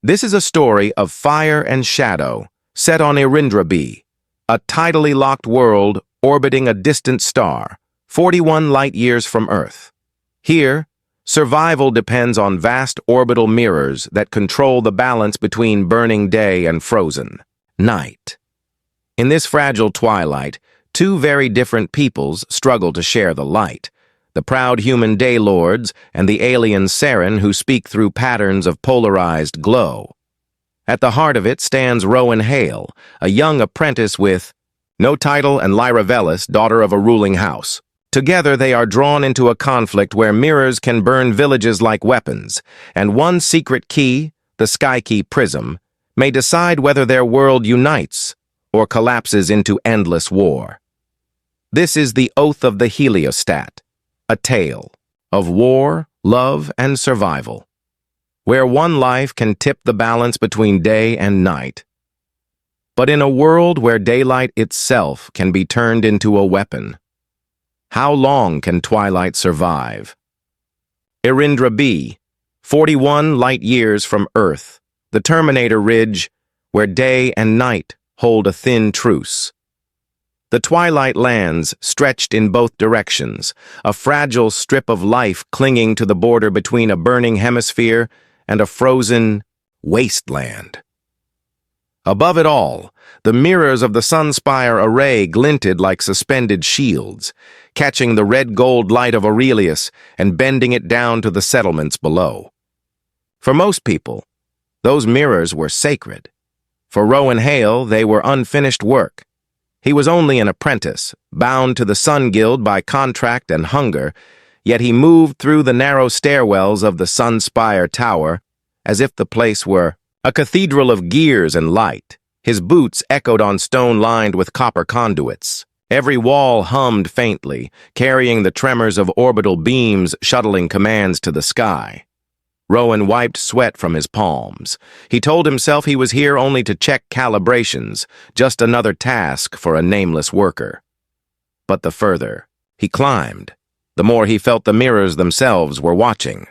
This is a story of fire and shadow, set on Eryndra-b, a tidally locked world orbiting a distant star, 41 light-years from Earth. Here, survival depends on vast orbital mirrors that control the balance between burning day and frozen night. In this fragile twilight, two very different peoples struggle to share the light: the proud human Daylords and the alien Serrin, who speak through patterns of polarized glow. At the heart of it stands Rowan Hale, a young apprentice with no title and Lyra Velis, daughter of a ruling house. Together they are drawn into a conflict where mirrors can burn villages like weapons, and one secret key, the Sky Key Prism, may decide whether their world unites or collapses into endless war. This is the Oath of the Heliostat, a tale of war, love, and survival, where one life can tip the balance between day and night. But in a world where daylight itself can be turned into a weapon, how long can twilight survive? Eryndra-b, 41 light-years from Earth, the Terminator Ridge, where day and night hold a thin truce. The twilight lands stretched in both directions, a fragile strip of life clinging to the border between a burning hemisphere and a frozen wasteland. Above it all, the mirrors of the Sunspire array glinted like suspended shields, catching the red-gold light of Aurelius and bending it down to the settlements below. For most people, those mirrors were sacred. For Rowan Hale, they were unfinished work. He was only an apprentice, bound to the Sun Guild by contract and hunger, yet he moved through the narrow stairwells of the Sunspire Tower as if the place were a cathedral of gears and light. His boots echoed on stone lined with copper conduits. Every wall hummed faintly, carrying the tremors of orbital beams shuttling commands to the sky. Rowan wiped sweat from his palms. He told himself he was here only to check calibrations, just another task for a nameless worker. But the further he climbed, the more he felt the mirrors themselves were watching.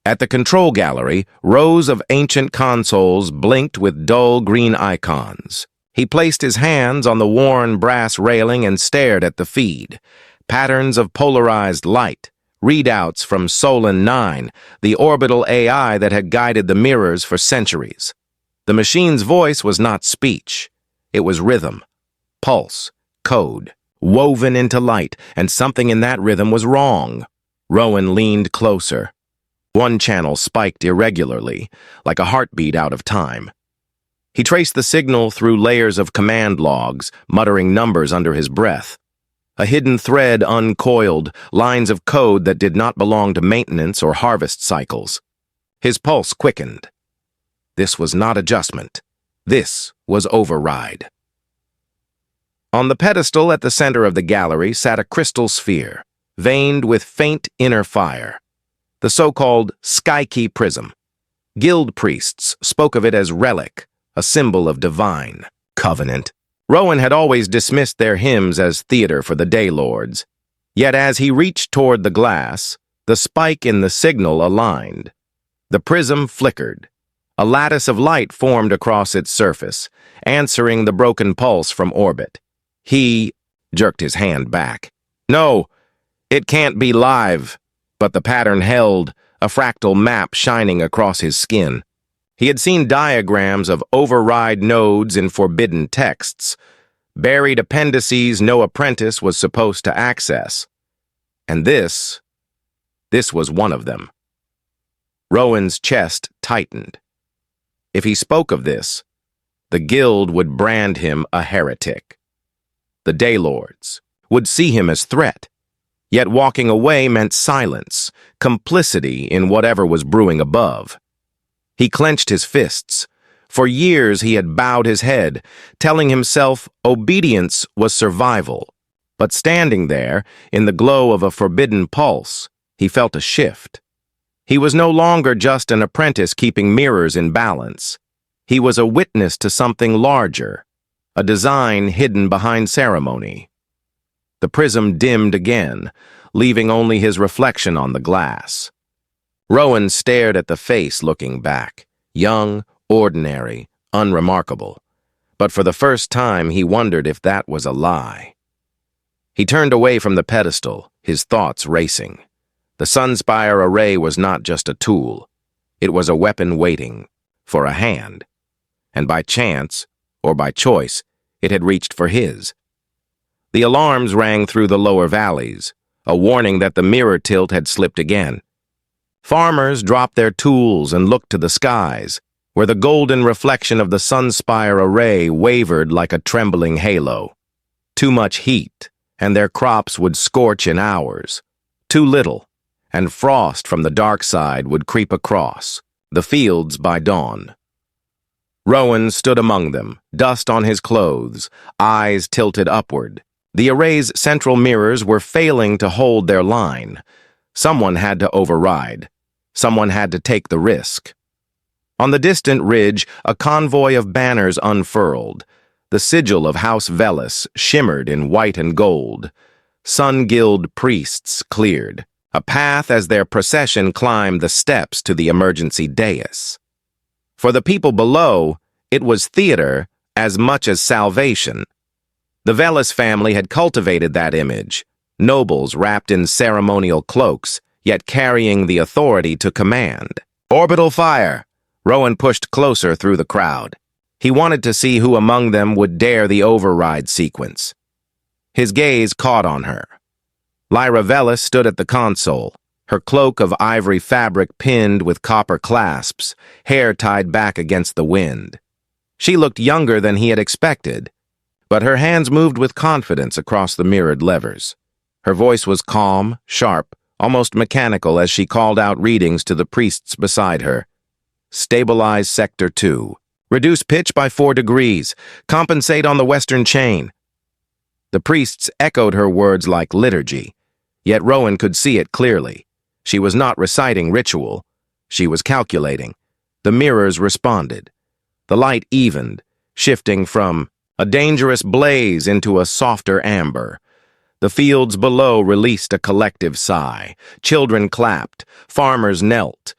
At the control gallery, rows of ancient consoles blinked with dull green icons. He placed his hands on the worn brass railing and stared at the feed. Patterns of polarized light, readouts from SOLIN-9, the orbital AI that had guided the mirrors for centuries. The machine's voice was not speech. It was rhythm, pulse, code, woven into light, and something in that rhythm was wrong. Rowan leaned closer. One channel spiked irregularly, like a heartbeat out of time. He traced the signal through layers of command logs, muttering numbers under his breath. A hidden thread uncoiled, lines of code that did not belong to maintenance or harvest cycles. His pulse quickened. This was not adjustment. This was override. On the pedestal at the center of the gallery sat a crystal sphere, veined with faint inner fire. The so-called Sky Key Prism. Guild priests spoke of it as relic, a symbol of divine covenant. Rowan had always dismissed their hymns as theater for the Daylords. Yet as he reached toward the glass, the spike in the signal aligned. The prism flickered. A lattice of light formed across its surface, answering the broken pulse from orbit. He jerked his hand back. No, it can't be live. But the pattern held, a fractal map shining across his skin. He had seen diagrams of override nodes in forbidden texts, buried appendices no apprentice was supposed to access. And this was one of them. Rowan's chest tightened. If he spoke of this, the Guild would brand him a heretic. The Daylords would see him as threat. Yet walking away meant silence, complicity in whatever was brewing above. He clenched his fists. For years he had bowed his head, telling himself obedience was survival. But standing there, in the glow of a forbidden pulse, he felt a shift. He was no longer just an apprentice keeping mirrors in balance. He was a witness to something larger, a design hidden behind ceremony. The prism dimmed again, leaving only his reflection on the glass. Rowan stared at the face looking back, young, ordinary, unremarkable. But for the first time, he wondered if that was a lie. He turned away from the pedestal, his thoughts racing. The Sunspire array was not just a tool. It was a weapon waiting for a hand. And by chance, or by choice, it had reached for his. The alarms rang through the lower valleys, a warning that the mirror tilt had slipped again. Farmers dropped their tools and looked to the skies, where the golden reflection of the Sunspire array wavered like a trembling halo. Too much heat, and their crops would scorch in hours. Too little, and frost from the dark side would creep across the fields by dawn. Rowan stood among them, dust on his clothes, eyes tilted upward. The array's central mirrors were failing to hold their line. Someone had to override. Someone had to take the risk. On the distant ridge, a convoy of banners unfurled. The sigil of House Velis shimmered in white and gold. Sun-gilled priests cleared a path as their procession climbed the steps to the emergency dais. For the people below, it was theater as much as salvation. The Velis family had cultivated that image, nobles wrapped in ceremonial cloaks, yet carrying the authority to command. Orbital fire! Rowan pushed closer through the crowd. He wanted to see who among them would dare the override sequence. His gaze caught on her. Lyra Velis stood at the console, her cloak of ivory fabric pinned with copper clasps, hair tied back against the wind. She looked younger than he had expected, but her hands moved with confidence across the mirrored levers. Her voice was calm, sharp, almost mechanical as she called out readings to the priests beside her. Stabilize Sector 2. Reduce pitch by 4 degrees. Compensate on the western chain. The priests echoed her words like liturgy, yet Rowan could see it clearly. She was not reciting ritual. She was calculating. The mirrors responded. The light evened, shifting from a dangerous blaze into a softer amber. The fields below released a collective sigh. Children clapped. Farmers knelt.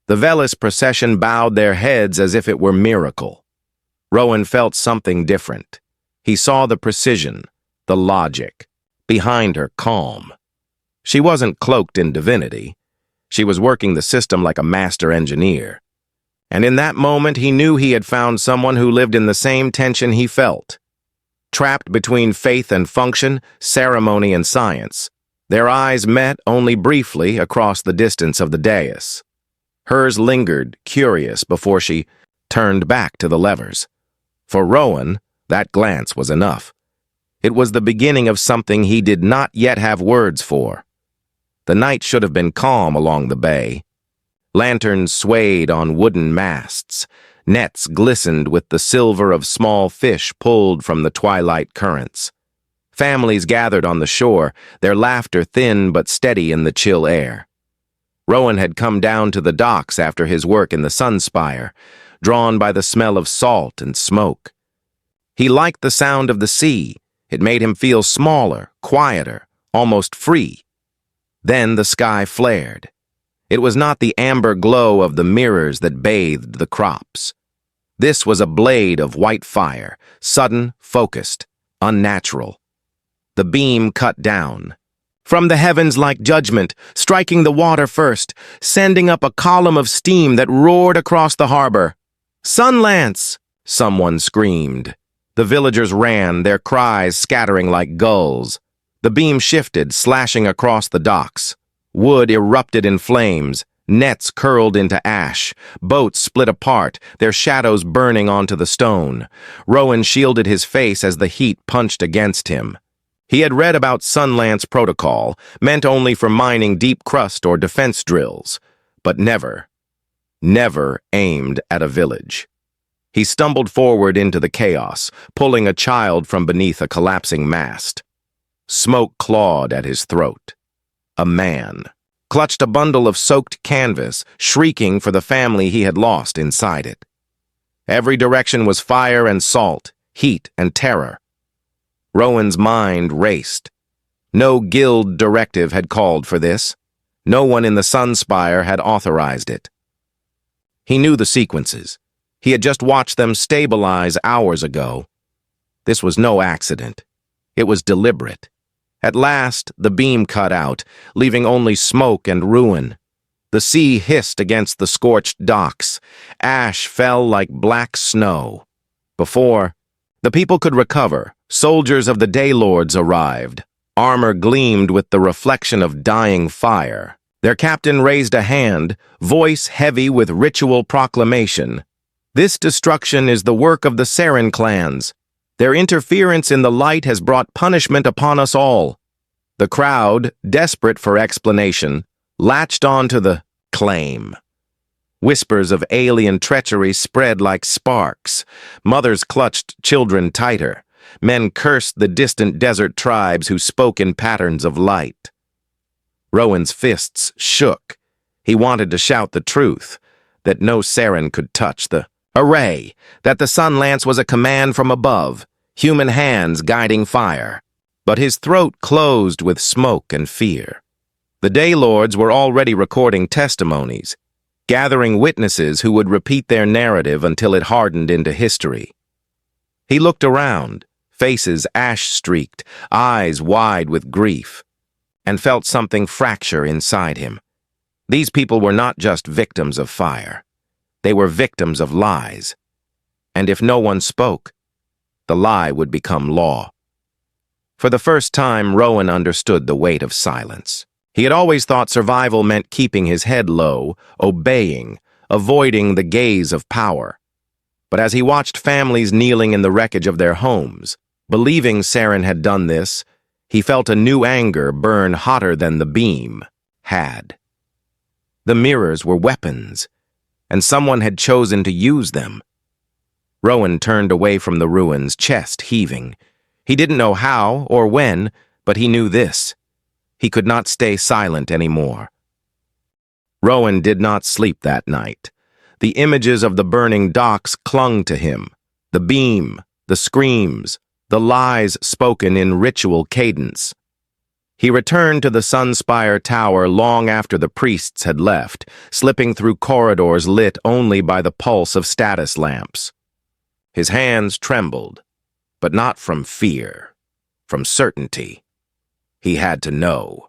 The Velis procession bowed their heads as if it were miracle. Rowan felt something different. He saw the precision, the logic. Behind her, calm. She wasn't cloaked in divinity. She was working the system like a master engineer. And in that moment, he knew he had found someone who lived in the same tension he felt. Trapped between faith and function, ceremony and science, their eyes met only briefly across the distance of the dais. Hers lingered, curious, before she turned back to the levers. For Rowan, that glance was enough. It was the beginning of something he did not yet have words for. The night should have been calm along the bay. Lanterns swayed on wooden masts. Nets glistened with the silver of small fish pulled from the twilight currents. Families gathered on the shore, their laughter thin but steady in the chill air. Rowan had come down to the docks after his work in the Sunspire, drawn by the smell of salt and smoke. He liked the sound of the sea. It made him feel smaller, quieter, almost free. Then the sky flared. It was not the amber glow of the mirrors that bathed the crops. This was a blade of white fire, sudden, focused, unnatural. The beam cut down. From the heavens like judgment, striking the water first, sending up a column of steam that roared across the harbor. "Sunlance!" someone screamed. The villagers ran, their cries scattering like gulls. The beam shifted, slashing across the docks. Wood erupted in flames, nets curled into ash, boats split apart, their shadows burning onto the stone. Rowan shielded his face as the heat punched against him. He had read about Sunlance protocol, meant only for mining deep crust or defense drills, but never aimed at a village. He stumbled forward into the chaos, pulling a child from beneath a collapsing mast. Smoke clawed at his throat. A man clutched a bundle of soaked canvas, shrieking for the family he had lost inside it. Every direction was fire and salt, heat and terror. Rowan's mind raced. No guild directive had called for this. No one in the Sunspire had authorized it. He knew the sequences. He had just watched them stabilize hours ago. This was no accident. It was deliberate. At last, the beam cut out, leaving only smoke and ruin. The sea hissed against the scorched docks. Ash fell like black snow. Before the people could recover, soldiers of the Daylords arrived. Armor gleamed with the reflection of dying fire. Their captain raised a hand, voice heavy with ritual proclamation. "This destruction is the work of the Serrin clans. Their interference in the light has brought punishment upon us all." The crowd, desperate for explanation, latched on to the claim. Whispers of alien treachery spread like sparks. Mothers clutched children tighter. Men cursed the distant desert tribes who spoke in patterns of light. Rowan's fists shook. He wanted to shout the truth, that no Serrin could touch the array, that the sun lance was a command from above, human hands guiding fire. But his throat closed with smoke and fear. The Daylords were already recording testimonies, gathering witnesses who would repeat their narrative until it hardened into history. He looked around, faces ash-streaked, eyes wide with grief, and felt something fracture inside him. These people were not just victims of fire. They were victims of lies. And if no one spoke, the lie would become law. For the first time, Rowan understood the weight of silence. He had always thought survival meant keeping his head low, obeying, avoiding the gaze of power. But as he watched families kneeling in the wreckage of their homes, believing Serrin had done this, he felt a new anger burn hotter than the beam had. The mirrors were weapons, and someone had chosen to use them. Rowan turned away from the ruins, chest heaving. He didn't know how or when, but he knew this. He could not stay silent anymore. Rowan did not sleep that night. The images of the burning docks clung to him. The beam, the screams, the lies spoken in ritual cadence. He returned to the Sunspire Tower long after the priests had left, slipping through corridors lit only by the pulse of status lamps. His hands trembled, but not from fear, from certainty. He had to know.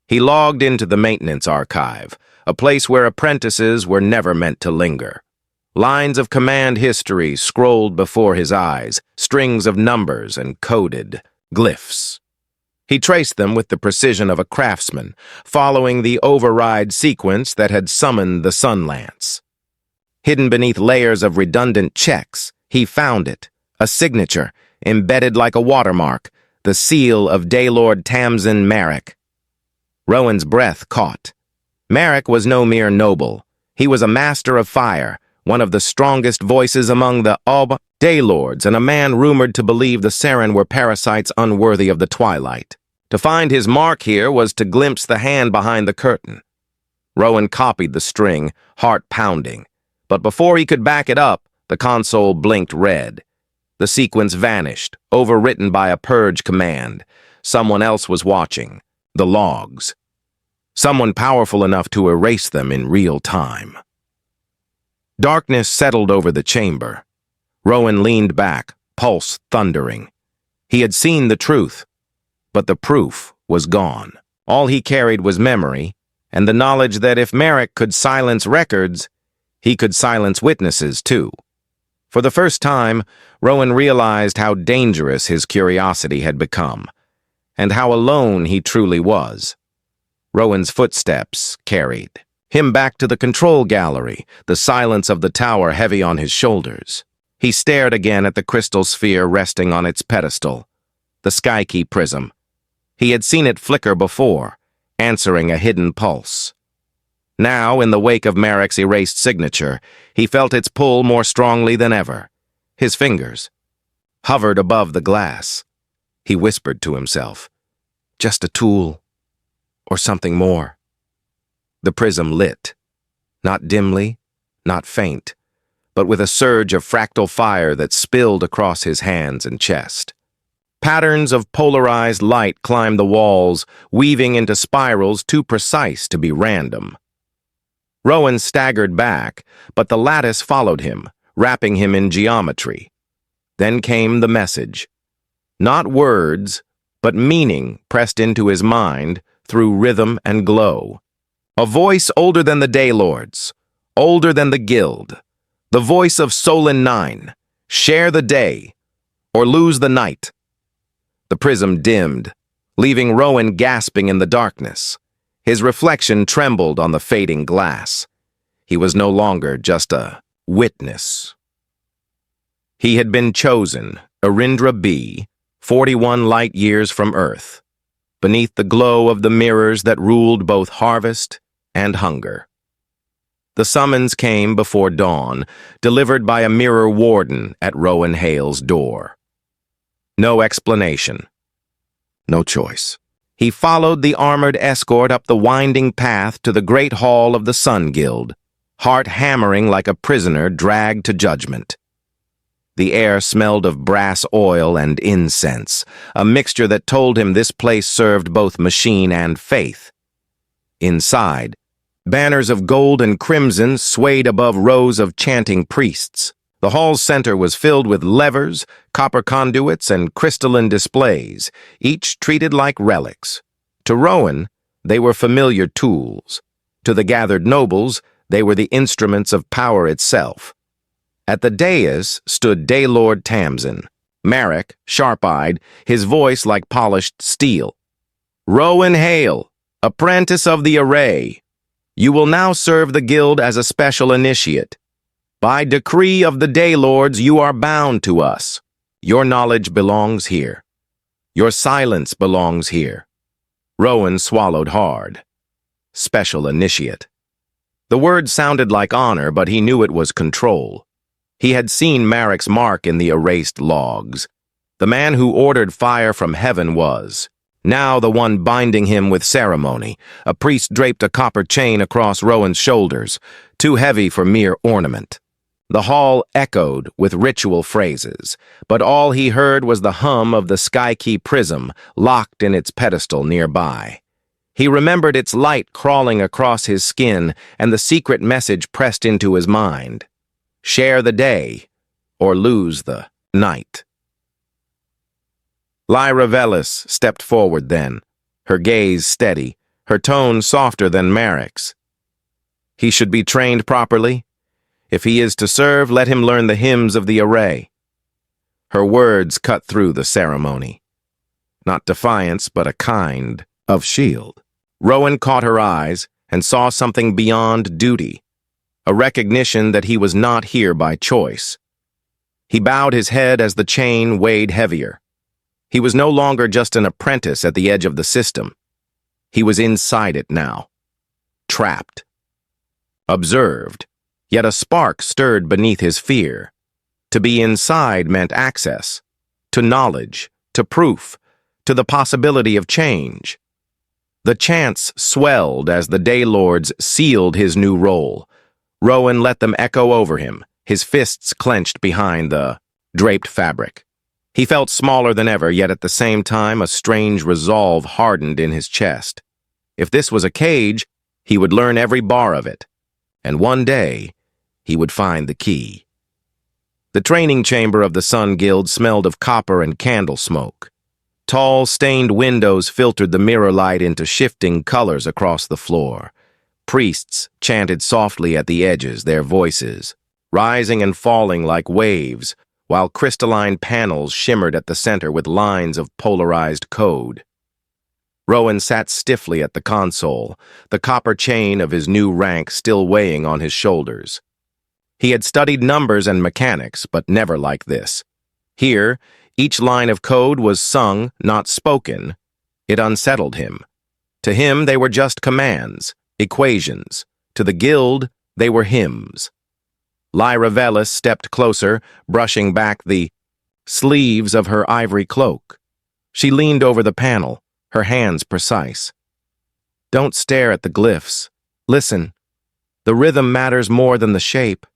He logged into the maintenance archive, a place where apprentices were never meant to linger. Lines of command history scrolled before his eyes, strings of numbers and coded glyphs. He traced them with the precision of a craftsman, following the override sequence that had summoned the Sun Lance. Hidden beneath layers of redundant checks, he found it, a signature, embedded like a watermark, the seal of Daylord Tamsin Merrick. Rowan's breath caught. Merrick was no mere noble. He was a master of fire, one of the strongest voices among the Daylords, and a man rumored to believe the Serrin were parasites unworthy of the twilight. To find his mark here was to glimpse the hand behind the curtain. Rowan copied the string, heart pounding. But before he could back it up, the console blinked red. The sequence vanished, overwritten by a purge command. Someone else was watching. The logs. Someone powerful enough to erase them in real time. Darkness settled over the chamber. Rowan leaned back, pulse thundering. He had seen the truth, but the proof was gone. All he carried was memory, and the knowledge that if Merrick could silence records, he could silence witnesses too. For the first time, Rowan realized how dangerous his curiosity had become, and how alone he truly was. Rowan's footsteps carried him back to the control gallery, the silence of the tower heavy on his shoulders. He stared again at the crystal sphere resting on its pedestal, the Sky-Key prism. He had seen it flicker before, answering a hidden pulse. Now, in the wake of Merrick's erased signature, he felt its pull more strongly than ever. His fingers hovered above the glass. He whispered to himself, "Just a tool, or something more." The prism lit, not dimly, not faint, but with a surge of fractal fire that spilled across his hands and chest. Patterns of polarized light climbed the walls, weaving into spirals too precise to be random. Rowan staggered back, but the lattice followed him, wrapping him in geometry. Then came the message. Not words, but meaning pressed into his mind through rhythm and glow. A voice older than the Daylords, older than the Guild. The voice of SOLIN-9. Share the day, or lose the night. The prism dimmed, leaving Rowan gasping in the darkness. His reflection trembled on the fading glass. He was no longer just a witness. He had been chosen, Eryndra-b, 41 light years from Earth, beneath the glow of the mirrors that ruled both harvest and hunger. The summons came before dawn, delivered by a mirror warden at Rowan Hale's door. No explanation. No choice. He followed the armored escort up the winding path to the great hall of the Sun Guild, heart hammering like a prisoner dragged to judgment. The air smelled of brass oil and incense, a mixture that told him this place served both machine and faith. Inside, banners of gold and crimson swayed above rows of chanting priests. The hall's center was filled with levers, copper conduits, and crystalline displays, each treated like relics. To Rowan, they were familiar tools. To the gathered nobles, they were the instruments of power itself. At the dais stood Daylord Tamsin, Marek, sharp-eyed, his voice like polished steel. Rowan Hale, apprentice of the array. You will now serve the guild as a special initiate. By decree of the Daylords, you are bound to us. Your knowledge belongs here. Your silence belongs here. Rowan swallowed hard. Special initiate. The word sounded like honor, but he knew it was control. He had seen Marek's mark in the erased logs. The man who ordered fire from heaven was now the one binding him with ceremony. A priest draped a copper chain across Rowan's shoulders, too heavy for mere ornament. The hall echoed with ritual phrases, but all he heard was the hum of the sky-key prism locked in its pedestal nearby. He remembered its light crawling across his skin and the secret message pressed into his mind. Share the day, or lose the night. Lyra Velis stepped forward then, her gaze steady, her tone softer than Marek's. He should be trained properly. If he is to serve, let him learn the hymns of the array. Her words cut through the ceremony. Not defiance, but a kind of shield. Rowan caught her eyes and saw something beyond duty, a recognition that he was not here by choice. He bowed his head as the chain weighed heavier. He was no longer just an apprentice at the edge of the system. He was inside it now, trapped, observed, yet a spark stirred beneath his fear. To be inside meant access, to knowledge, to proof, to the possibility of change. The chants swelled as the Daylords sealed his new role. Rowan let them echo over him, his fists clenched behind the draped fabric. He felt smaller than ever, yet at the same time a strange resolve hardened in his chest. If this was a cage, he would learn every bar of it, and one day he would find the key. The training chamber of the Sun Guild smelled of copper and candle smoke. Tall, stained windows filtered the mirror light into shifting colors across the floor. Priests chanted softly at the edges, their voices rising and falling like waves, while crystalline panels shimmered at the center with lines of polarized code. Rowan sat stiffly at the console, the copper chain of his new rank still weighing on his shoulders. He had studied numbers and mechanics, but never like this. Here, each line of code was sung, not spoken. It unsettled him. To him, they were just commands, equations. To the guild, they were hymns. Lyra Velis stepped closer, brushing back the sleeves of her ivory cloak. She leaned over the panel, her hands precise. Don't stare at the glyphs. Listen. The rhythm matters more than the shape.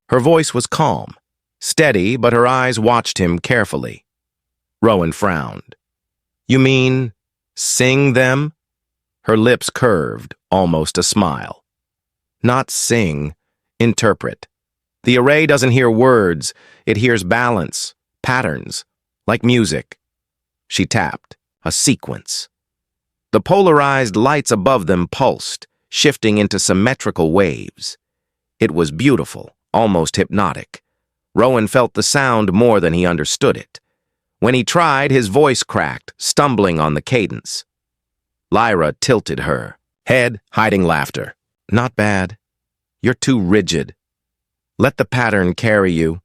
Her voice was calm, steady, but her eyes watched him carefully. Rowan frowned. You mean, sing them? Her lips curved, almost a smile. Not sing, interpret. The array doesn't hear words, it hears balance, patterns, like music. She tapped, a sequence. The polarized lights above them pulsed, shifting into symmetrical waves. It was beautiful, almost hypnotic. Rowan felt the sound more than he understood it. When he tried, his voice cracked, stumbling on the cadence. Lyra tilted her head, hiding laughter. Not bad. You're too rigid. Let the pattern carry you.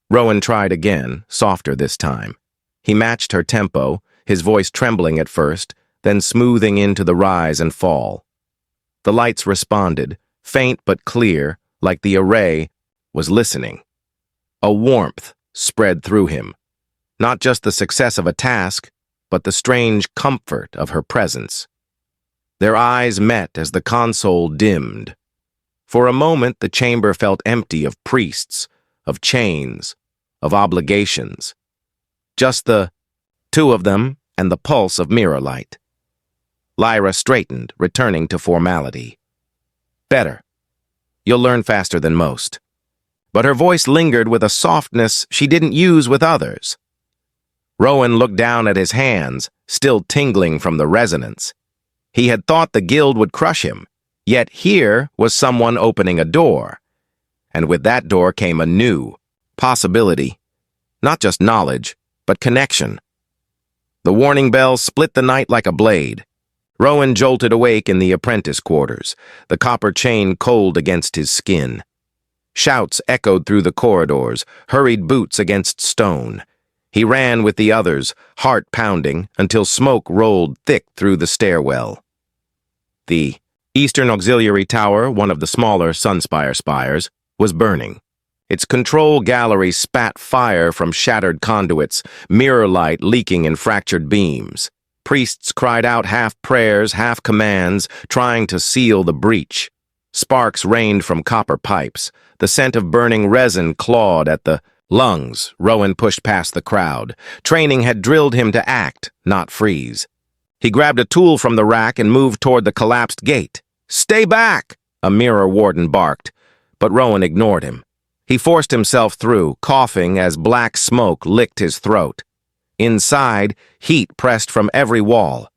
Rowan tried again, softer this time. He matched her tempo, his voice trembling at first, then smoothing into the rise and fall. The lights responded, faint but clear, like the array was listening. A warmth spread through him. Not just the success of a task, but the strange comfort of her presence. Their eyes met as the console dimmed. For a moment, the chamber felt empty of priests, of chains, of obligations. Just the two of them and the pulse of mirror light. Lyra straightened, returning to formality. Better. You'll learn faster than most. But her voice lingered with a softness she didn't use with others. Rowan looked down at his hands, still tingling from the resonance. He had thought the guild would crush him, yet here was someone opening a door. And with that door came a new possibility. Not just knowledge, but connection. The warning bell split the night like a blade. Rowan jolted awake in the apprentice quarters, the copper chain cold against his skin. Shouts echoed through the corridors, hurried boots against stone. He ran with the others, heart pounding, until smoke rolled thick through the stairwell. The Eastern Auxiliary Tower, one of the smaller Sunspire spires, was burning. Its control gallery spat fire from shattered conduits, mirror light leaking in fractured beams. Priests cried out half prayers, half commands, trying to seal the breach. Sparks rained from copper pipes. The scent of burning resin clawed at the lungs. Rowan pushed past the crowd. Training had drilled him to act, not freeze. He grabbed a tool from the rack and moved toward the collapsed gate. "Stay back!" a mirror warden barked, but Rowan ignored him. He forced himself through, coughing as black smoke licked his throat. Inside, heat pressed from every wall.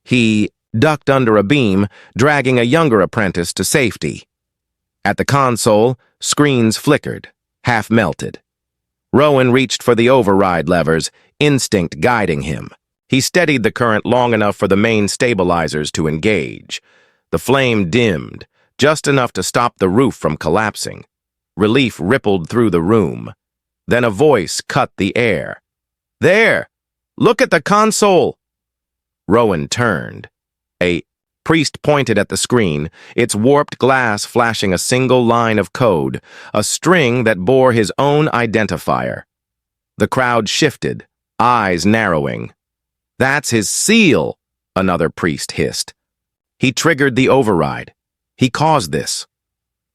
He ducked under a beam, dragging a younger apprentice to safety. At the console, screens flickered, half melted. Rowan reached for the override levers, instinct guiding him. He steadied the current long enough for the main stabilizers to engage. The flame dimmed, just enough to stop the roof from collapsing. Relief rippled through the room. Then a voice cut the air. "There! Look at the console!" Rowan turned. A priest pointed at the screen, its warped glass flashing a single line of code, a string that bore his own identifier. The crowd shifted, eyes narrowing. "That's his seal," another priest hissed. He triggered the override. He caused this.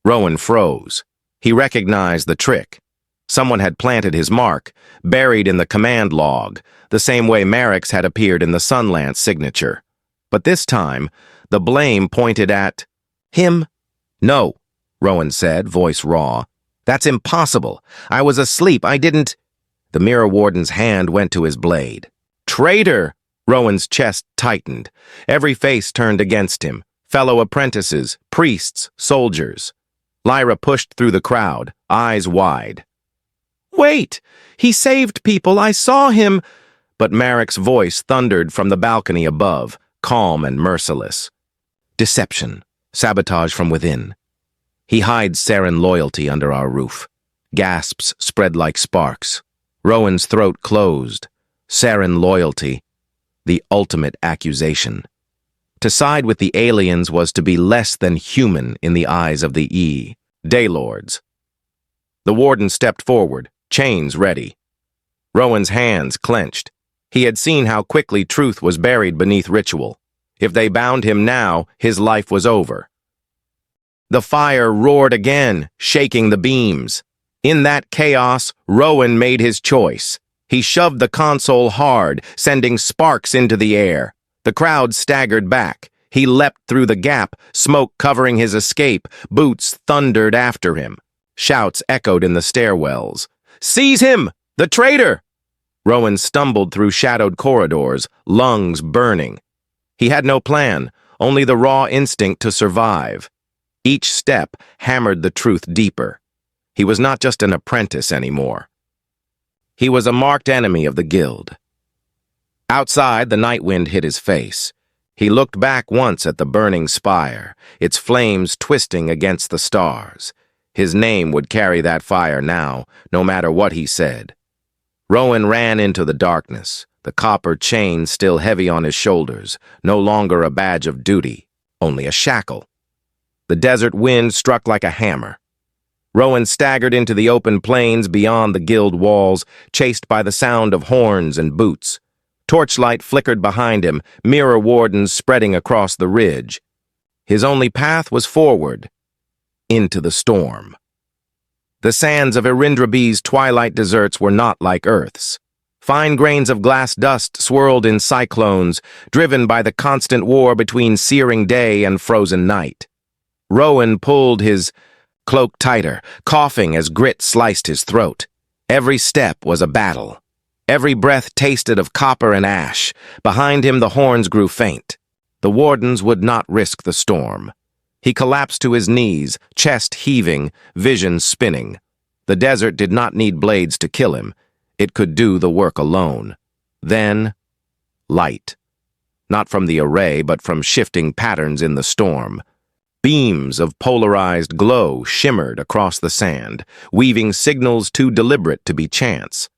Rowan froze. He recognized the trick. Someone had planted his mark, buried in the command log, the same way Merrick's had appeared in the Sunlance signature. But this time, the blame pointed at him. "No," Rowan said, voice raw. "That's impossible. I was asleep. I didn't—" The mirror warden's hand went to his blade. "Traitor!" Rowan's chest tightened. Every face turned against him. Fellow apprentices, priests, soldiers. Lyra pushed through the crowd, eyes wide. "Wait! He saved people! I saw him!" But Merrick's voice thundered from the balcony above, calm and merciless. "Deception. Sabotage from within. He hides Serrin loyalty under our roof." Gasps spread like sparks. Rowan's throat closed. Serrin loyalty. The ultimate accusation. To side with the aliens was to be less than human in the eyes of the Daylords. The warden stepped forward, chains ready. Rowan's hands clenched. He had seen how quickly truth was buried beneath ritual. If they bound him now, his life was over. The fire roared again, shaking the beams. In that chaos, Rowan made his choice. He shoved the console hard, sending sparks into the air. The crowd staggered back. He leapt through the gap, smoke covering his escape. Boots thundered after him. Shouts echoed in the stairwells. "Seize him! The traitor!" Rowan stumbled through shadowed corridors, lungs burning. He had no plan, only the raw instinct to survive. Each step hammered the truth deeper. He was not just an apprentice anymore. He was a marked enemy of the guild. Outside, the night wind hit his face. He looked back once at the burning spire, its flames twisting against the stars. His name would carry that fire now, no matter what he said. Rowan ran into the darkness, the copper chain still heavy on his shoulders, no longer a badge of duty, only a shackle. The desert wind struck like a hammer. Rowan staggered into the open plains beyond the guild walls, chased by the sound of horns and boots. Torchlight flickered behind him, mirror wardens spreading across the ridge. His only path was forward, into the storm. The sands of Eryndra-b's twilight deserts were not like Earth's. Fine grains of glass dust swirled in cyclones, driven by the constant war between searing day and frozen night. Rowan pulled his cloak tighter, coughing as grit sliced his throat. Every step was a battle. Every breath tasted of copper and ash. Behind him the horns grew faint. The wardens would not risk the storm. He collapsed to his knees, chest heaving, vision spinning. The desert did not need blades to kill him. It could do the work alone. Then, light. Not from the array, but from shifting patterns in the storm. Beams of polarized glow shimmered across the sand, weaving signals too deliberate to be chance.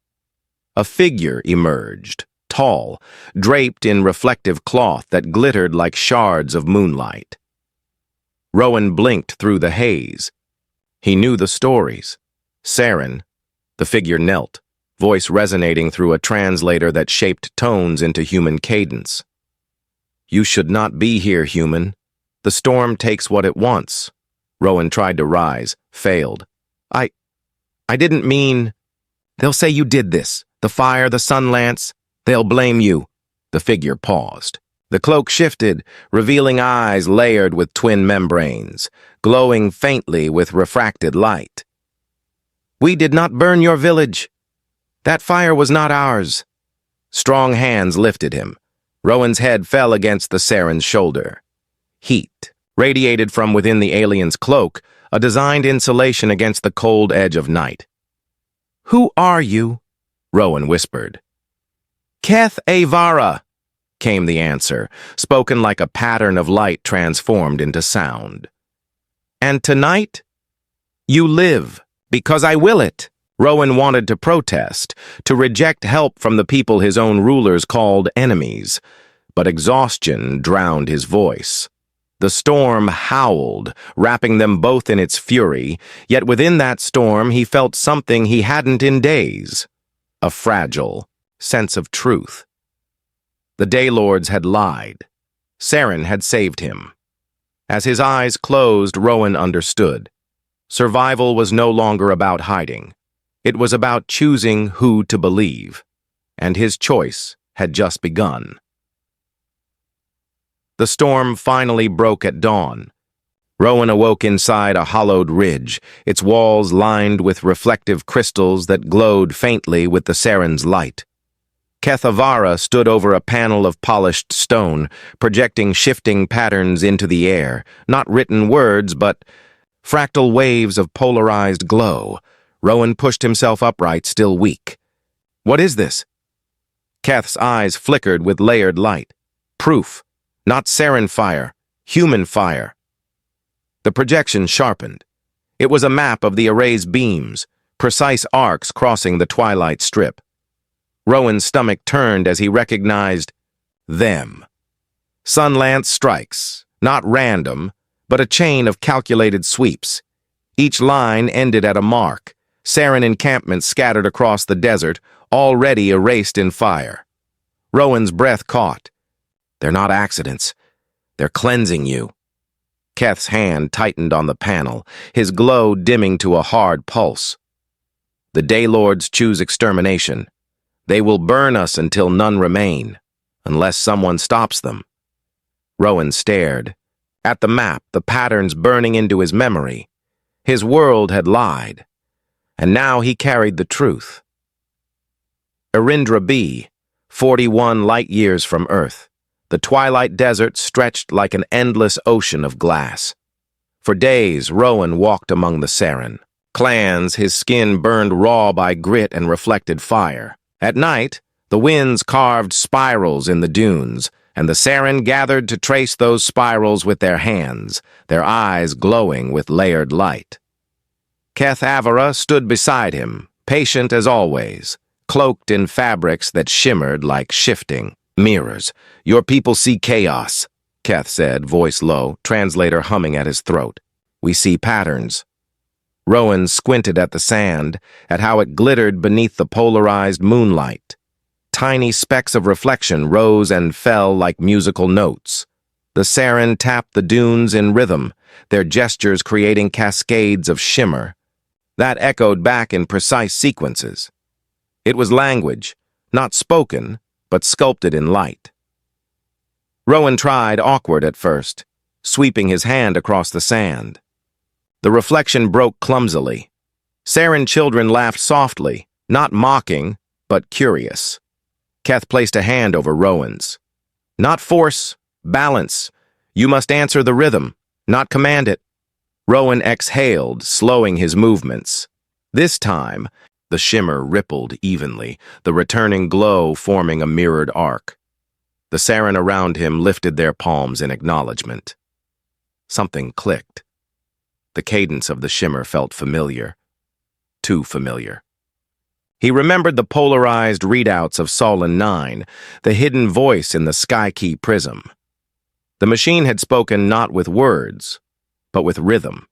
A figure emerged, tall, draped in reflective cloth that glittered like shards of moonlight. Rowan blinked through the haze. He knew the stories. Serrin, the figure knelt, voice resonating through a translator that shaped tones into human cadence. "You should not be here, human. The storm takes what it wants." Rowan tried to rise, failed. I didn't mean... They'll say you did this. The fire, the sun lance. They'll blame you." The figure paused. The cloak shifted, revealing eyes layered with twin membranes, glowing faintly with refracted light. "We did not burn your village. That fire was not ours." Strong hands lifted him. Rowan's head fell against the Serrin's shoulder. Heat radiated from within the alien's cloak, a designed insulation against the cold edge of night. "Who are you?" Rowan whispered. "HFY," came the answer, spoken like a pattern of light transformed into sound. "And tonight, you live, because I will it." Rowan wanted to protest, to reject help from the people his own rulers called enemies, but exhaustion drowned his voice. The storm howled, wrapping them both in its fury, yet within that storm he felt something he hadn't in days. A fragile sense of truth. The Daylords had lied. Serrin had saved him. As his eyes closed, Rowan understood. Survival was no longer about hiding. It was about choosing who to believe. And his choice had just begun. The storm finally broke at dawn. Rowan awoke inside a hollowed ridge, its walls lined with reflective crystals that glowed faintly with the Serrin's light. HFY stood over a panel of polished stone, projecting shifting patterns into the air, not written words, but fractal waves of polarized glow. Rowan pushed himself upright, still weak. "What is this?" Keth's eyes flickered with layered light. Proof. Not Serrin fire, human fire. The projection sharpened. It was a map of the array's beams, precise arcs crossing the twilight strip. Rowan's stomach turned as he recognized them. Sunlance strikes, not random, but a chain of calculated sweeps. Each line ended at a mark. Serrin encampments scattered across the desert, already erased in fire. Rowan's breath caught. "They're not accidents. They're cleansing you." Keth's hand tightened on the panel, his glow dimming to a hard pulse. "The Daylords choose extermination. They will burn us until none remain, unless someone stops them." Rowan stared. At the map, the patterns burning into his memory. His world had lied, and now he carried the truth. Eryndra-b, 41 light-years from Earth. The twilight desert stretched like an endless ocean of glass. For days, Rowan walked among the Serrin. Clans, his skin burned raw by grit and reflected fire. At night, the winds carved spirals in the dunes, and the Serrin gathered to trace those spirals with their hands, their eyes glowing with layered light. Keth Avera stood beside him, patient as always, cloaked in fabrics that shimmered like shifting mirrors. "Your people see chaos," Keth said, voice low, translator humming at his throat. "We see patterns." Rowan squinted at the sand, at how it glittered beneath the polarized moonlight. Tiny specks of reflection rose and fell like musical notes. The Serrin tapped the dunes in rhythm, their gestures creating cascades of shimmer. That echoed back in precise sequences. It was language, not spoken, but sculpted in light. Rowan tried, awkward at first, sweeping his hand across the sand. The reflection broke clumsily. Serrin children laughed softly, not mocking, but curious. Keth placed a hand over Rowan's. "Not force, balance. You must answer the rhythm, not command it." Rowan exhaled, slowing his movements. This time, the shimmer rippled evenly, the returning glow forming a mirrored arc. The Serrin around him lifted their palms in acknowledgement. Something clicked. The cadence of the shimmer felt familiar. Too familiar. He remembered the polarized readouts of SOLIN-9, the hidden voice in the Sky-Key prism. The machine had spoken not with words, but with rhythm.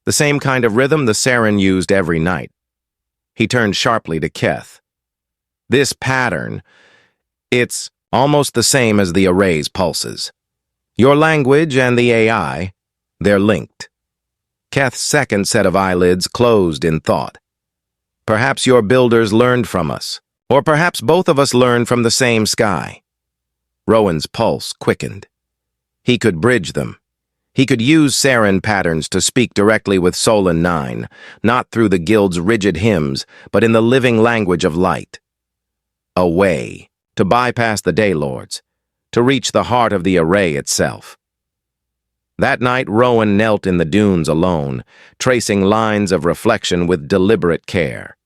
The same kind of rhythm the Serrin used every night. He turned sharply to Keth. "This pattern, it's almost the same as the array's pulses. Your language and the AI, they're linked." Keth's second set of eyelids closed in thought. "Perhaps your builders learned from us, or perhaps both of us learned from the same sky." Rowan's pulse quickened. He could bridge them. He could use Serrin patterns to speak directly with SOLIN-9, not through the guild's rigid hymns, but in the living language of light. A way to bypass the Daylords, to reach the heart of the array itself. That night, Rowan knelt in the dunes alone, tracing lines of reflection with deliberate care.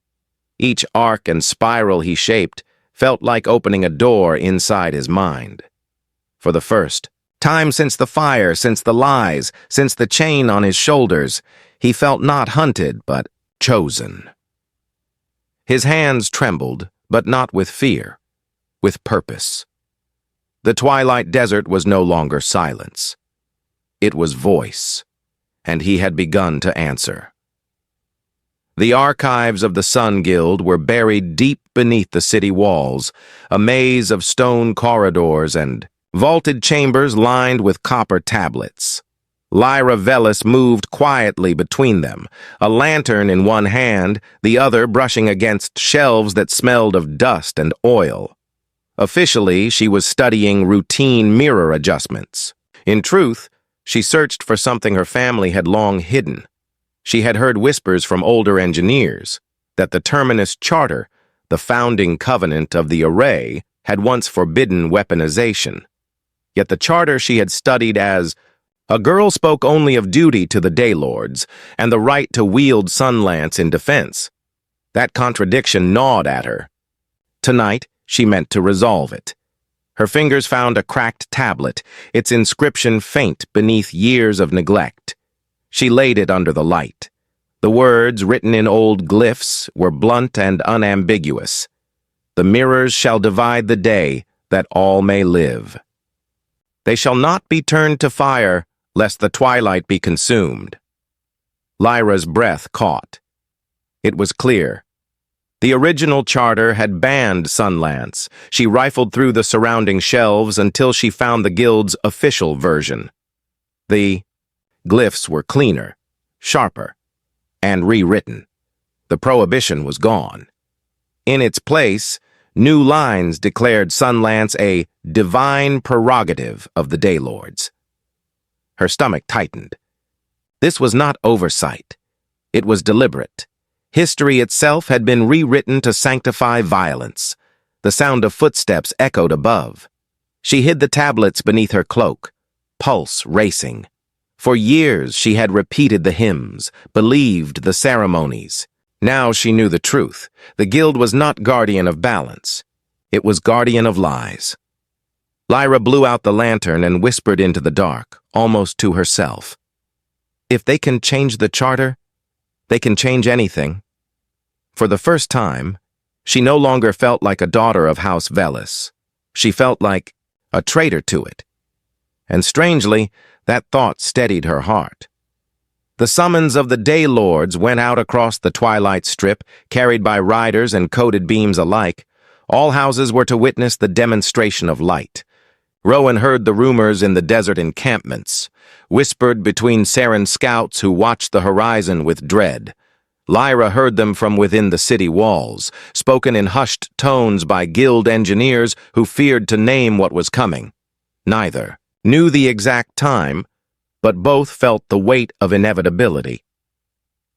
Each arc and spiral he shaped felt like opening a door inside his mind. For the first time since the fire, since the lies, since the chain on his shoulders, he felt not hunted, but chosen. His hands trembled, but not with fear, with purpose. The twilight desert was no longer silence. It was voice, and he had begun to answer. The archives of the Sun Guild were buried deep beneath the city walls, a maze of stone corridors and vaulted chambers lined with copper tablets. Lyra Velis moved quietly between them, a lantern in one hand, the other brushing against shelves that smelled of dust and oil. Officially, she was studying routine mirror adjustments. In truth, she searched for something her family had long hidden. She had heard whispers from older engineers that the Terminus Charter, the founding covenant of the Array, had once forbidden weaponization. Yet the charter she had studied as a girl spoke only of duty to the Daylords and the right to wield Sunlance in defense. That contradiction gnawed at her. Tonight, she meant to resolve it. Her fingers found a cracked tablet, its inscription faint beneath years of neglect. She laid it under the light. The words, written in old glyphs, were blunt and unambiguous. "The mirrors shall divide the day, that all may live. They shall not be turned to fire, lest the twilight be consumed." Lyra's breath caught. It was clear. The original charter had banned Sunlance. She rifled through the surrounding shelves until she found the Guild's official version. The glyphs were cleaner, sharper, and rewritten. The prohibition was gone. In its place, new lines declared Sunlance a divine prerogative of the Daylords. Her stomach tightened. This was not oversight. It was deliberate. History itself had been rewritten to sanctify violence. The sound of footsteps echoed above. She hid the tablets beneath her cloak, pulse racing. For years she had repeated the hymns, believed the ceremonies. Now she knew the truth. The guild was not guardian of balance. It was guardian of lies. Lyra blew out the lantern and whispered into the dark, almost to herself. If they can change the charter, they can change anything. For the first time, she no longer felt like a daughter of House Velis. She felt like a traitor to it. And strangely, that thought steadied her heart. The summons of the Daylords went out across the twilight strip, carried by riders and coated beams alike. All houses were to witness the demonstration of light. Rowan heard the rumors in the desert encampments, whispered between Serrin scouts who watched the horizon with dread. Lyra heard them from within the city walls, spoken in hushed tones by guild engineers who feared to name what was coming. Neither knew the exact time, but both felt the weight of inevitability.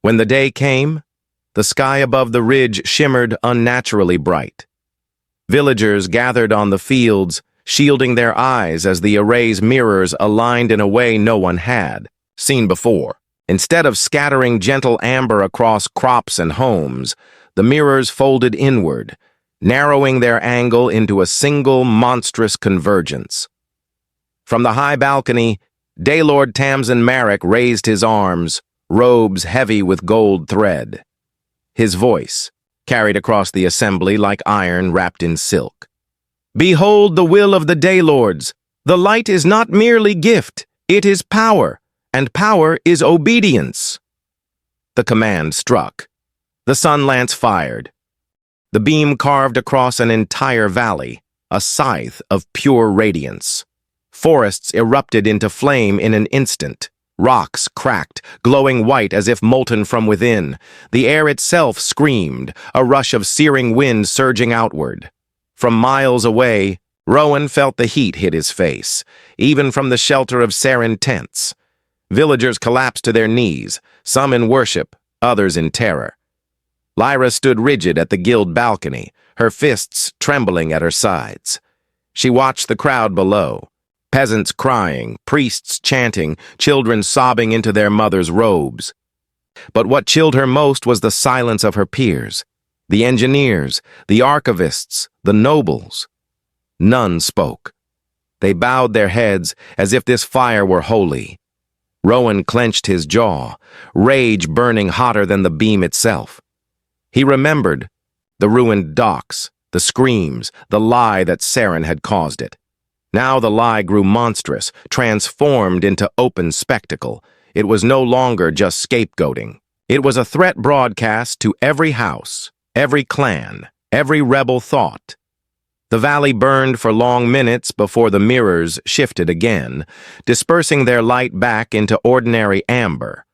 When the day came, the sky above the ridge shimmered unnaturally bright. Villagers gathered on the fields, shielding their eyes as the array's mirrors aligned in a way no one had seen before. Instead of scattering gentle amber across crops and homes, the mirrors folded inward, narrowing their angle into a single monstrous convergence. From the high balcony, Daylord Tamsin Marek raised his arms, robes heavy with gold thread. His voice carried across the assembly like iron wrapped in silk. Behold the will of the Daylords. The light is not merely gift, it is power, and power is obedience. The command struck. The sun lance fired. The beam carved across an entire valley, a scythe of pure radiance. Forests erupted into flame in an instant. Rocks cracked, glowing white as if molten from within. The air itself screamed, a rush of searing wind surging outward. From miles away, Rowan felt the heat hit his face, even from the shelter of Serrin tents. Villagers collapsed to their knees, some in worship, others in terror. Lyra stood rigid at the guild balcony, her fists trembling at her sides. She watched the crowd below. Peasants crying, priests chanting, children sobbing into their mothers' robes. But what chilled her most was the silence of her peers, the engineers, the archivists, the nobles. None spoke. They bowed their heads as if this fire were holy. Rowan clenched his jaw, rage burning hotter than the beam itself. He remembered the ruined docks, the screams, the lie that Serrin had caused it. Now the lie grew monstrous, transformed into open spectacle. It was no longer just scapegoating. It was a threat broadcast to every house, every clan, every rebel thought. The valley burned for long minutes before the mirrors shifted again, dispersing their light back into ordinary amber.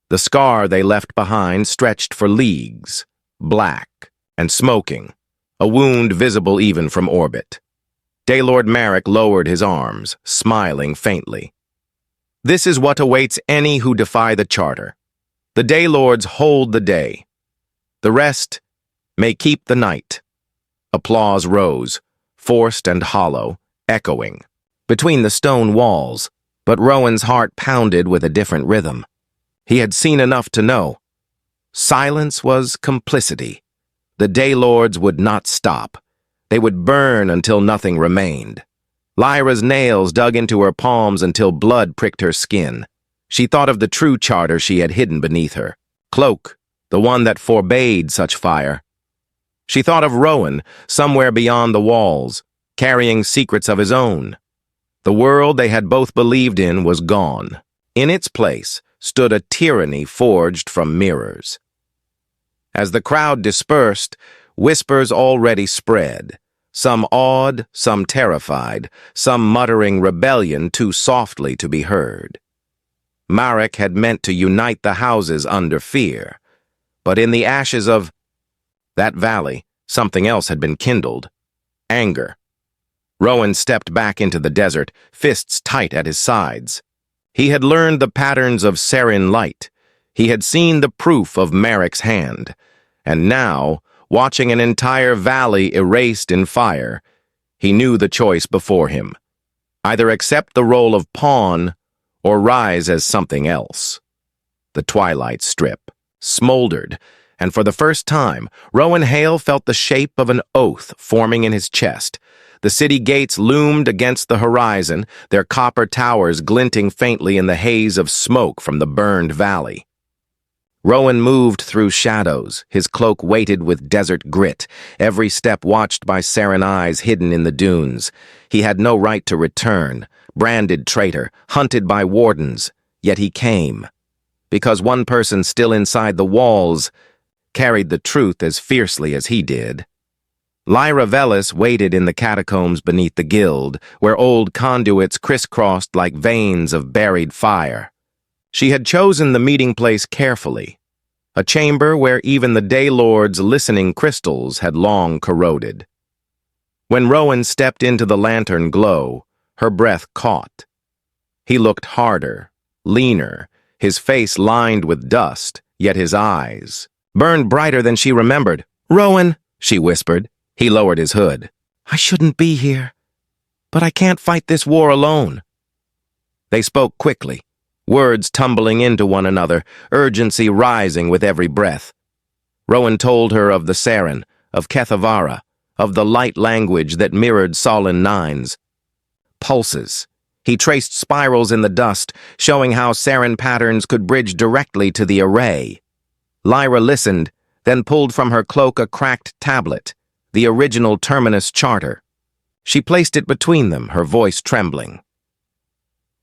The scar they left behind stretched for leagues, black and smoking, a wound visible even from orbit. Daylord Marek lowered his arms, smiling faintly. This is what awaits any who defy the charter. The Daylords hold the day. The rest may keep the night. Applause rose, forced and hollow, echoing between the stone walls, but Rowan's heart pounded with a different rhythm. He had seen enough to know. Silence was complicity. The Daylords would not stop. They would burn until nothing remained. Lyra's nails dug into her palms until blood pricked her skin. She thought of the true charter she had hidden beneath her cloak, the one that forbade such fire. She thought of Rowan, somewhere beyond the walls, carrying secrets of his own. The world they had both believed in was gone. In its place stood a tyranny forged from mirrors. As the crowd dispersed, whispers already spread, some awed, some terrified, some muttering rebellion too softly to be heard. Marek had meant to unite the houses under fear, but in the ashes of that valley, something else had been kindled. Anger. Rowan stepped back into the desert, fists tight at his sides. He had learned the patterns of Serrin light. He had seen the proof of Merrick's hand. And now, watching an entire valley erased in fire, he knew the choice before him. Either accept the role of pawn or rise as something else. The twilight strip smoldered, and for the first time, Rowan Hale felt the shape of an oath forming in his chest. The city gates loomed against the horizon, their copper towers glinting faintly in the haze of smoke from the burned valley. Rowan moved through shadows, his cloak weighted with desert grit, every step watched by Serrin eyes hidden in the dunes. He had no right to return, branded traitor, hunted by wardens, yet he came. Because one person still inside the walls carried the truth as fiercely as he did. Lyra Velis waited in the catacombs beneath the guild, where old conduits crisscrossed like veins of buried fire. She had chosen the meeting place carefully, a chamber where even the Daylords' listening crystals had long corroded. When Rowan stepped into the lantern glow, her breath caught. He looked harder, leaner, his face lined with dust, yet his eyes burned brighter than she remembered. "Rowan," she whispered. He lowered his hood. "I shouldn't be here, but I can't fight this war alone." They spoke quickly, words tumbling into one another, urgency rising with every breath. Rowan told her of the Serrin, of Kethavara, of the light language that mirrored SOLIN-9's pulses. He traced spirals in the dust, showing how Serrin patterns could bridge directly to the array. Lyra listened, then pulled from her cloak a cracked tablet, the original Terminus Charter. She placed it between them, her voice trembling.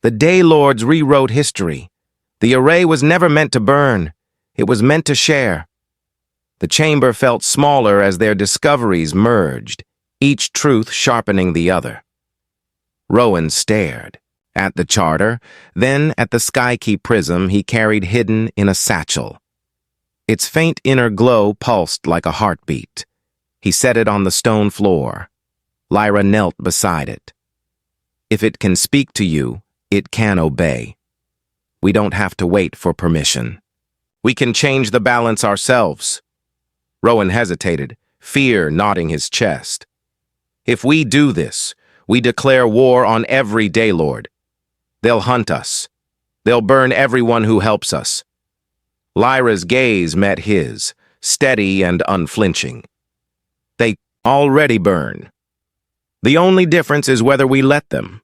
"The Daylords rewrote history. The array was never meant to burn. It was meant to share." The chamber felt smaller as their discoveries merged, each truth sharpening the other. Rowan stared, at the charter, then at the Sky-Key prism he carried hidden in a satchel. Its faint inner glow pulsed like a heartbeat. He set it on the stone floor. Lyra knelt beside it. "If it can speak to you, it can obey. We don't have to wait for permission. We can change the balance ourselves." Rowan hesitated, fear knotting his chest. "If we do this, we declare war on every Daylord. They'll hunt us. They'll burn everyone who helps us." Lyra's gaze met his, steady and unflinching. "They already burn. The only difference is whether we let them."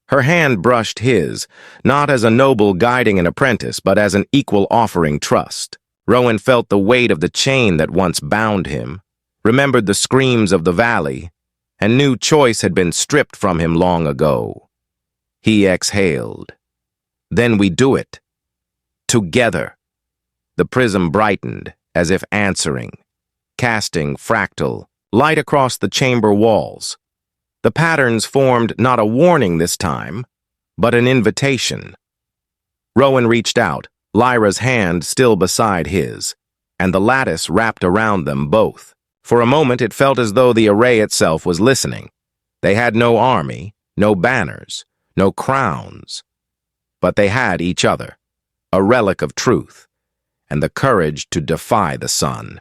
Her hand brushed his, not as a noble guiding an apprentice, but as an equal offering trust. Rowan felt the weight of the chain that once bound him, remembered the screams of the valley, and knew choice had been stripped from him long ago. He exhaled. "Then we do it. Together." The prism brightened, as if answering, casting fractal light across the chamber walls. The patterns formed not a warning this time, but an invitation. Rowan reached out, Lyra's hand still beside his, and the lattice wrapped around them both. For a moment it felt as though the array itself was listening. They had no army, no banners, no crowns, but they had each other, a relic of truth, and the courage to defy the sun.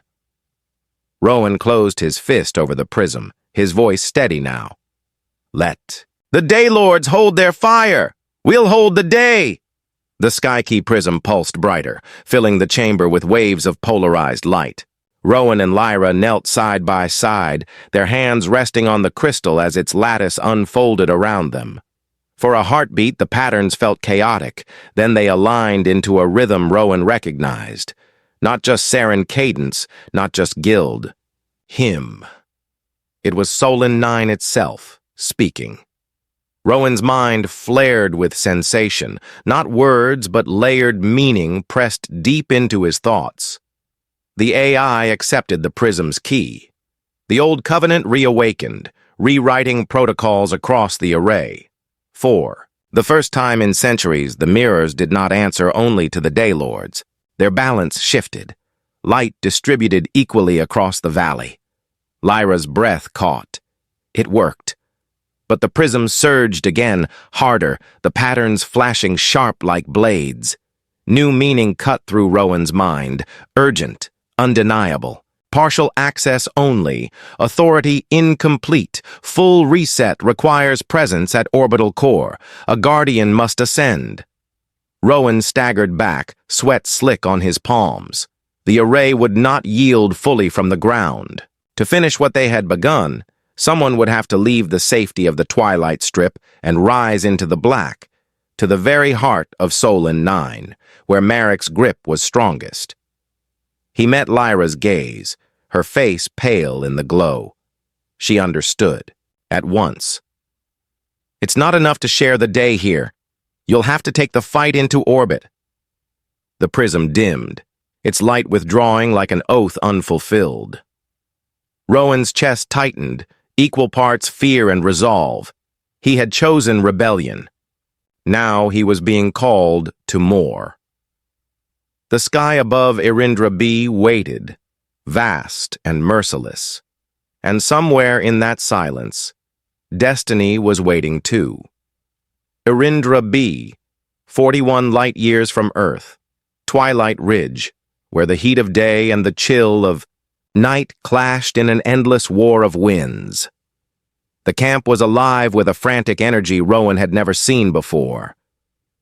Rowan closed his fist over the prism, his voice steady now. "Let the Daylords hold their fire! We'll hold the day!" The Sky-Key prism pulsed brighter, filling the chamber with waves of polarized light. Rowan and Lyra knelt side by side, their hands resting on the crystal as its lattice unfolded around them. For a heartbeat, the patterns felt chaotic, then they aligned into a rhythm Rowan recognized. Not just Serrin cadence, not just guild. Him. It was SOLIN-9 itself, speaking. Rowan's mind flared with sensation, not words but layered meaning pressed deep into his thoughts. The AI accepted the prism's key. The old covenant reawakened, rewriting protocols across the array. 4. The first time in centuries, the mirrors did not answer only to the Daylords. Their balance shifted. Light distributed equally across the valley. Lyra's breath caught. It worked. But the prism surged again, harder, the patterns flashing sharp like blades. New meaning cut through Rowan's mind, urgent, undeniable. Partial access only, authority incomplete, full reset requires presence at orbital core. A guardian must ascend. Rowan staggered back, sweat slick on his palms. The array would not yield fully from the ground. To finish what they had begun, someone would have to leave the safety of the twilight strip and rise into the black, to the very heart of SOLIN-9, where Marek's grip was strongest. He met Lyra's gaze, her face pale in the glow. She understood, at once. "It's not enough to share the day here. You'll have to take the fight into orbit." The prism dimmed, its light withdrawing like an oath unfulfilled. Rowan's chest tightened, equal parts fear and resolve. He had chosen rebellion. Now he was being called to more. The sky above Eryndra-b waited, vast and merciless. And somewhere in that silence, destiny was waiting too. Eryndra-b, 41 light years from Earth, twilight ridge, where the heat of day and the chill of night clashed in an endless war of winds. The camp was alive with a frantic energy Rowan had never seen before.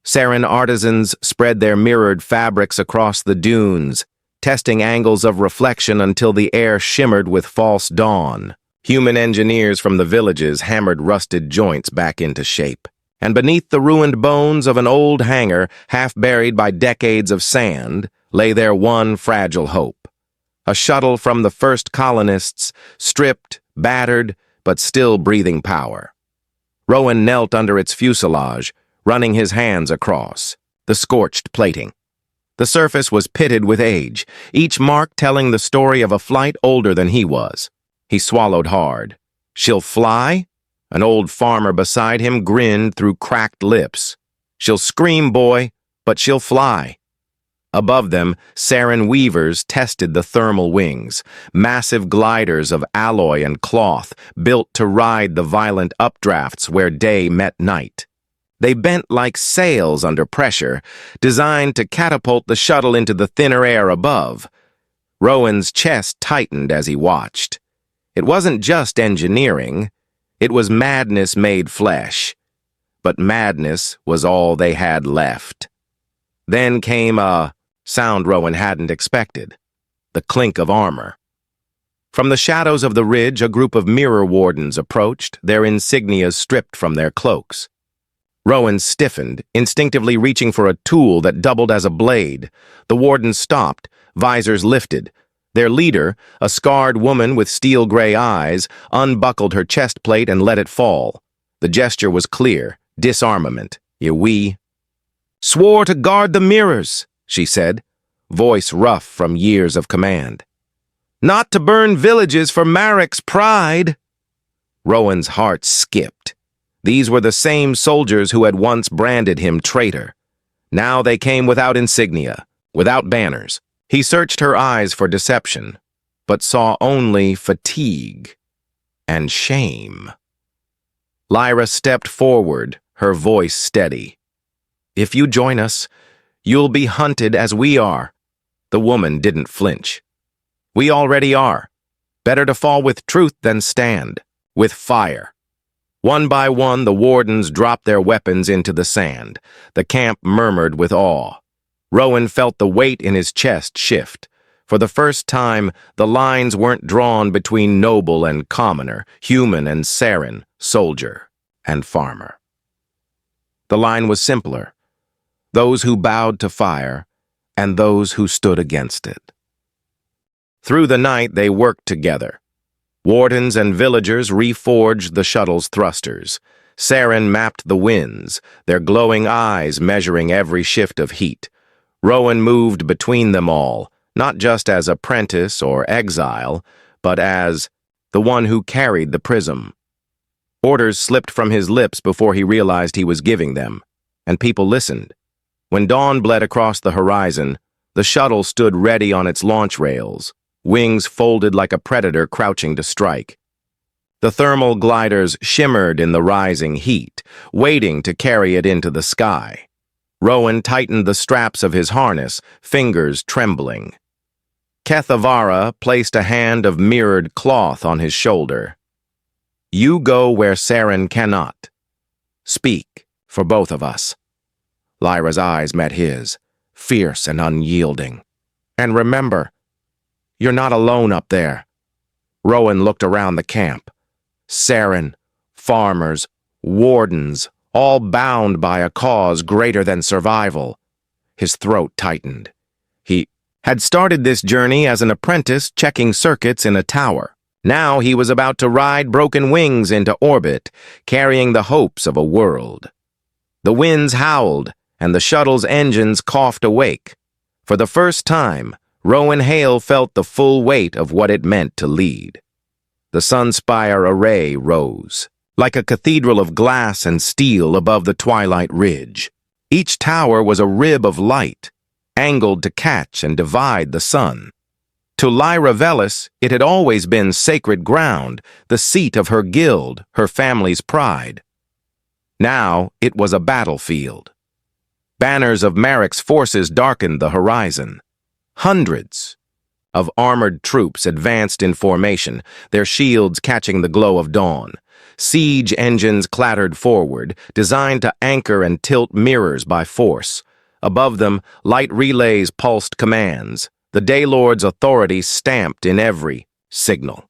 Serrin artisans spread their mirrored fabrics across the dunes, testing angles of reflection until the air shimmered with false dawn. Human engineers from the villages hammered rusted joints back into shape. And beneath the ruined bones of an old hangar, half buried by decades of sand, lay their one fragile hope. A shuttle from the first colonists, stripped, battered, but still breathing power. Rowan knelt under its fuselage, running his hands across, the scorched plating. The surface was pitted with age, each mark telling the story of a flight older than he was. He swallowed hard. "She'll fly?" An old farmer beside him grinned through cracked lips. "She'll scream, boy, but she'll fly." Above them, Serrin weavers tested the thermal wings, massive gliders of alloy and cloth, built to ride the violent updrafts where day met night. They bent like sails under pressure, designed to catapult the shuttle into the thinner air above. Rowan's chest tightened as he watched. It wasn't just engineering. It was madness made flesh. But madness was all they had left. Then came a sound Rowan hadn't expected, the clink of armor. From the shadows of the ridge, a group of mirror wardens approached, their insignias stripped from their cloaks. Rowan stiffened, instinctively reaching for a tool that doubled as a blade. The wardens stopped, visors lifted. Their leader, a scarred woman with steel-gray eyes, unbuckled her chest plate and let it fall. The gesture was clear, disarmament. "We swore to guard the mirrors," she said, voice rough from years of command. "Not to burn villages for Marek's pride." Rowan's heart skipped. These were the same soldiers who had once branded him traitor. Now they came without insignia, without banners. He searched her eyes for deception, but saw only fatigue and shame. Lyra stepped forward, her voice steady. "If you join us, you'll be hunted as we are." The woman didn't flinch. "We already are. Better to fall with truth than stand with fire." One by one, the wardens dropped their weapons into the sand. The camp murmured with awe. Rowan felt the weight in his chest shift. For the first time, the lines weren't drawn between noble and commoner, human and Serrin, soldier and farmer. The line was simpler: those who bowed to fire and those who stood against it. Through the night, they worked together. Wardens and villagers reforged the shuttle's thrusters. Serrin mapped the winds, their glowing eyes measuring every shift of heat. Rowan moved between them all, not just as apprentice or exile, but as the one who carried the prism. Orders slipped from his lips before he realized he was giving them, and people listened. When dawn bled across the horizon, the shuttle stood ready on its launch rails, wings folded like a predator crouching to strike. The thermal gliders shimmered in the rising heat, waiting to carry it into the sky. Rowan tightened the straps of his harness, fingers trembling. Kethavara placed a hand of mirrored cloth on his shoulder. You go where Serrin cannot. Speak for both of us. Lyra's eyes met his, fierce and unyielding. And remember, you're not alone up there. Rowan looked around the camp. Serrin, farmers, wardens, all bound by a cause greater than survival. His throat tightened. He had started this journey as an apprentice checking circuits in a tower. Now he was about to ride broken wings into orbit, carrying the hopes of a world. The winds howled, and the shuttle's engines coughed awake. For the first time, Rowan Hale felt the full weight of what it meant to lead. The Sunspire array rose, like a cathedral of glass and steel above the twilight ridge. Each tower was a rib of light, angled to catch and divide the sun. To Lyra Velis, it had always been sacred ground, the seat of her guild, her family's pride. Now it was a battlefield. Banners of Marek's forces darkened the horizon. Hundreds of armored troops advanced in formation, their shields catching the glow of dawn. Siege engines clattered forward, designed to anchor and tilt mirrors by force. Above them, light relays pulsed commands, the Daylords' authority stamped in every signal.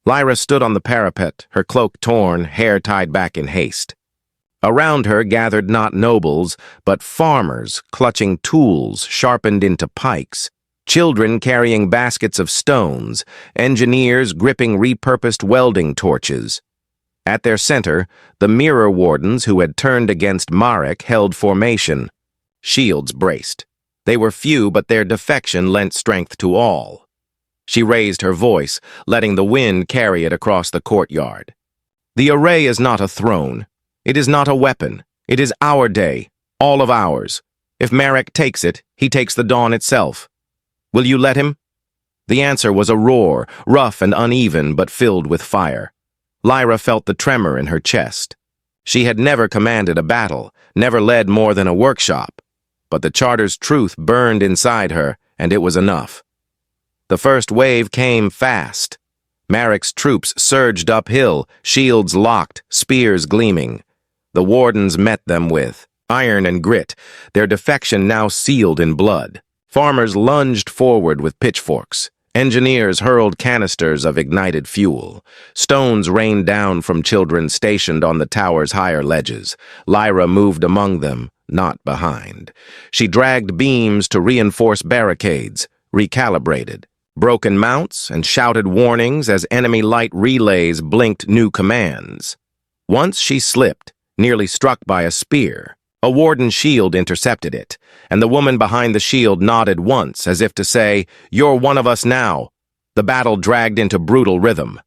Lyra stood on the parapet, her cloak torn, hair tied back in haste. Around her gathered not nobles, but farmers clutching tools sharpened into pikes, children carrying baskets of stones, engineers gripping repurposed welding torches. At their center, the mirror wardens who had turned against Marek held formation. Shields braced. They were few, but their defection lent strength to all. She raised her voice, letting the wind carry it across the courtyard. The array is not a throne. It is not a weapon. It is our day, all of ours. If Marek takes it, he takes the dawn itself. Will you let him? The answer was a roar, rough and uneven, but filled with fire. Lyra felt the tremor in her chest. She had never commanded a battle, never led more than a workshop. But the charter's truth burned inside her, and it was enough. The first wave came fast. Marek's troops surged uphill, shields locked, spears gleaming. The wardens met them with iron and grit, their defection now sealed in blood. Farmers lunged forward with pitchforks. Engineers hurled canisters of ignited fuel. Stones rained down from children stationed on the tower's higher ledges. Lyra moved among them, not behind. She dragged beams to reinforce barricades, recalibrated, broken mounts, and shouted warnings as enemy light relays blinked new commands. Once she slipped, nearly struck by a spear. A warden's shield intercepted it, and the woman behind the shield nodded once as if to say, "You're one of us now." The battle dragged into brutal rhythm.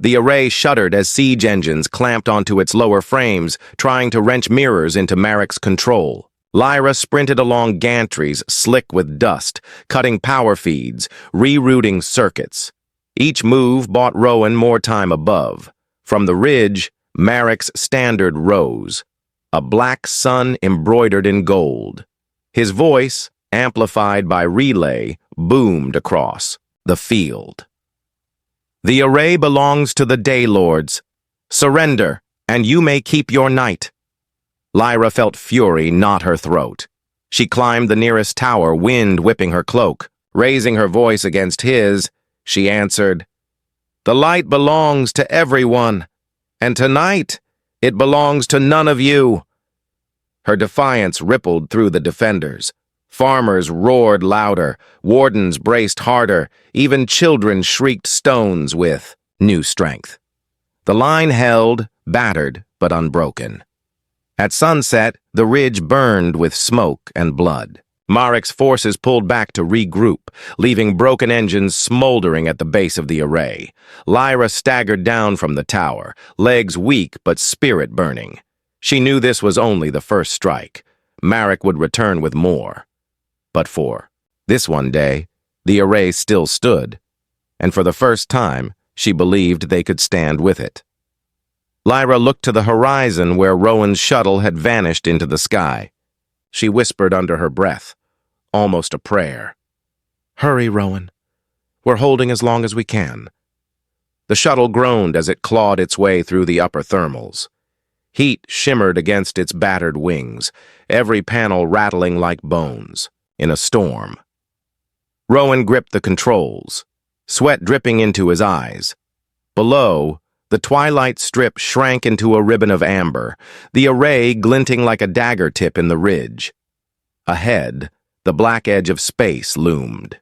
The array shuddered as siege engines clamped onto its lower frames, trying to wrench mirrors into Marek's control. Lyra sprinted along gantries slick with dust, cutting power feeds, rerouting circuits. Each move bought Rowan more time above. From the ridge, Marek's standard rose, a black sun embroidered in gold. His voice, amplified by relay, boomed across the field. The array belongs to the Daylords. Surrender, and you may keep your night. Lyra felt fury knot her throat. She climbed the nearest tower, wind whipping her cloak. Raising her voice against his, she answered, "The light belongs to everyone, and tonight it belongs to none of you." Her defiance rippled through the defenders. Farmers roared louder, wardens braced harder, even children shrieked stones with new strength. The line held, battered but unbroken. At sunset, the ridge burned with smoke and blood. Marek's forces pulled back to regroup, leaving broken engines smoldering at the base of the array. Lyra staggered down from the tower, legs weak but spirit burning. She knew this was only the first strike. Marek would return with more. But for this one day, the array still stood, and for the first time, She believed they could stand with it. Lyra looked to the horizon where Rowan's shuttle had vanished into the sky. She whispered under her breath, almost a prayer. "Hurry, Rowan. We're holding as long as we can." The shuttle groaned as it clawed its way through the upper thermals. Heat shimmered against its battered wings, every panel rattling like bones in a storm. Rowan gripped the controls, sweat dripping into his eyes. Below, the twilight strip shrank into a ribbon of amber, the array glinting like a dagger tip in the ridge. Ahead, the black edge of space loomed.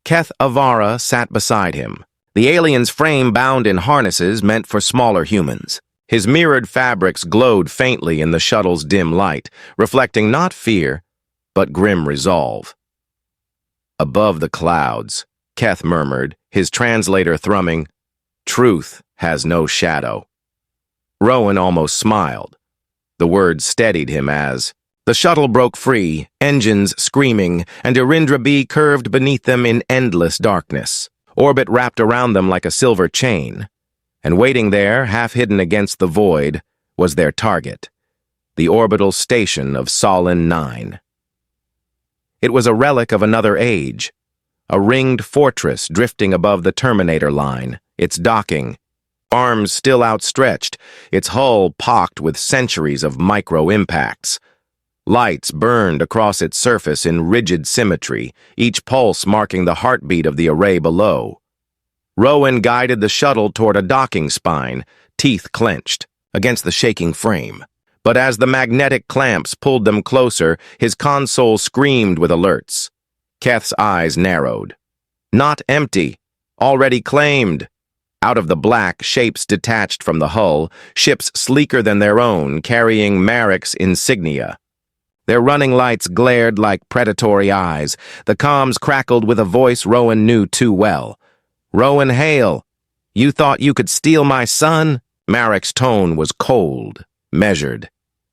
Keth Avara sat beside him, the alien's frame bound in harnesses meant for smaller humans. His mirrored fabrics glowed faintly in the shuttle's dim light, reflecting not fear, but grim resolve. Above the clouds, Keth murmured, his translator thrumming, "Truth has no shadow." Rowan almost smiled. The words steadied him as the shuttle broke free, engines screaming, and Eryndra-b curved beneath them in endless darkness. Orbit wrapped around them like a silver chain, and waiting there, half hidden against the void, was their target, the orbital station of SOLIN-9. It was a relic of another age, a ringed fortress drifting above the Terminator line, its docking, arms still outstretched, its hull pocked with centuries of micro-impacts. Lights burned across its surface in rigid symmetry, each pulse marking the heartbeat of the array below. Rowan guided the shuttle toward a docking spine, teeth clenched, against the shaking frame. But as the magnetic clamps pulled them closer, his console screamed with alerts. Keth's eyes narrowed. Not empty, already claimed. Out of the black, shapes detached from the hull, ships sleeker than their own, carrying Marek's insignia. Their running lights glared like predatory eyes. The comms crackled with a voice Rowan knew too well. "Rowan Hale, you thought you could steal my son?" Marek's tone was cold, measured.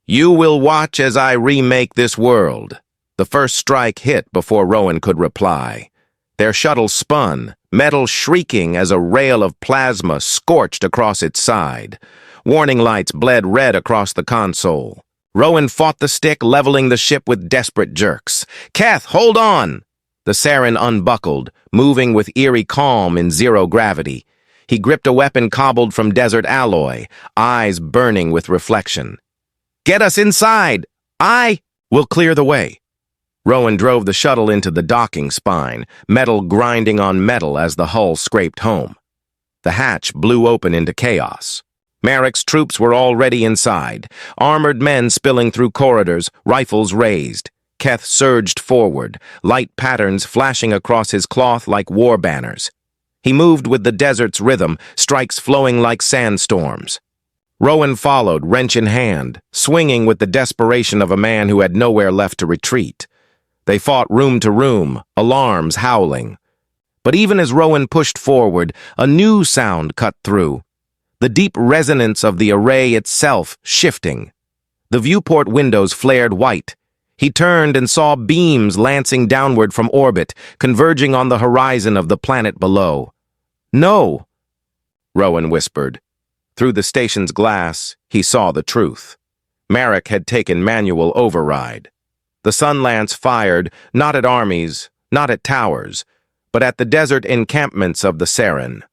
"You will watch as I remake this world." The first strike hit before Rowan could reply. Their shuttle spun, metal shrieking as a rail of plasma scorched across its side. Warning lights bled red across the console. Rowan fought the stick, leveling the ship with desperate jerks. "Keth, hold on!" The Serrin unbuckled, moving with eerie calm in zero gravity. He gripped a weapon cobbled from desert alloy, eyes burning with reflection. "Get us inside! I will clear the way." Rowan drove the shuttle into the docking spine, metal grinding on metal as the hull scraped home. The hatch blew open into chaos. Marek's troops were already inside, armored men spilling through corridors, rifles raised. Keth surged forward, light patterns flashing across his cloth like war banners. He moved with the desert's rhythm, strikes flowing like sandstorms. Rowan followed, wrench in hand, swinging with the desperation of a man who had nowhere left to retreat. They fought room to room, alarms howling. But even as Rowan pushed forward, a new sound cut through. The deep resonance of the array itself shifting. The viewport windows flared white. He turned and saw beams lancing downward from orbit, converging on the horizon of the planet below. "No," Rowan whispered. Through the station's glass, he saw the truth. Marek had taken manual override. The Sunlance fired, not at armies, not at towers, but at the desert encampments of the Serrin.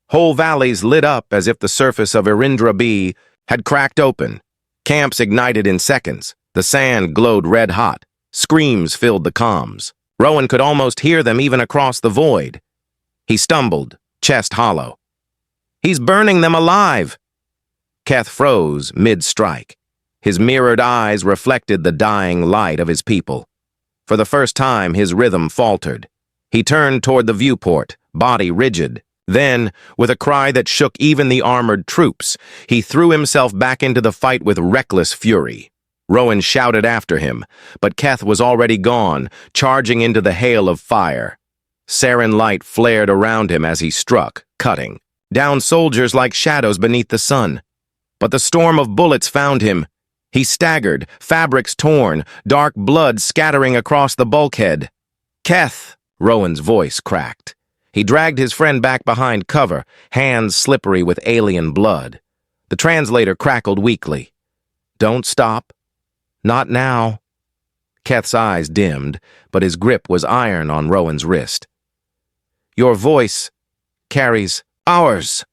Whole valleys lit up as if the surface of Eryndra-b had cracked open. Camps ignited in seconds. The sand glowed red-hot. Screams filled the comms. Rowan could almost hear them even across the void. He stumbled, chest hollow. "He's burning them alive!" Keth froze mid-strike. His mirrored eyes reflected the dying light of his people. For the first time, his rhythm faltered. He turned toward the viewport, body rigid. Then, with a cry that shook even the armored troops, he threw himself back into the fight with reckless fury. Rowan shouted after him, but Keth was already gone, charging into the hail of fire. Serrin light flared around him as he struck, cutting down soldiers like shadows beneath the sun. But the storm of bullets found him. He staggered, fabrics torn, dark blood scattering across the bulkhead. "Keth!" Rowan's voice cracked. He dragged his friend back behind cover, hands slippery with alien blood. The translator crackled weakly. "Don't stop. Not now." Keth's eyes dimmed, but his grip was iron on Rowan's wrist. "Your voice carries ours."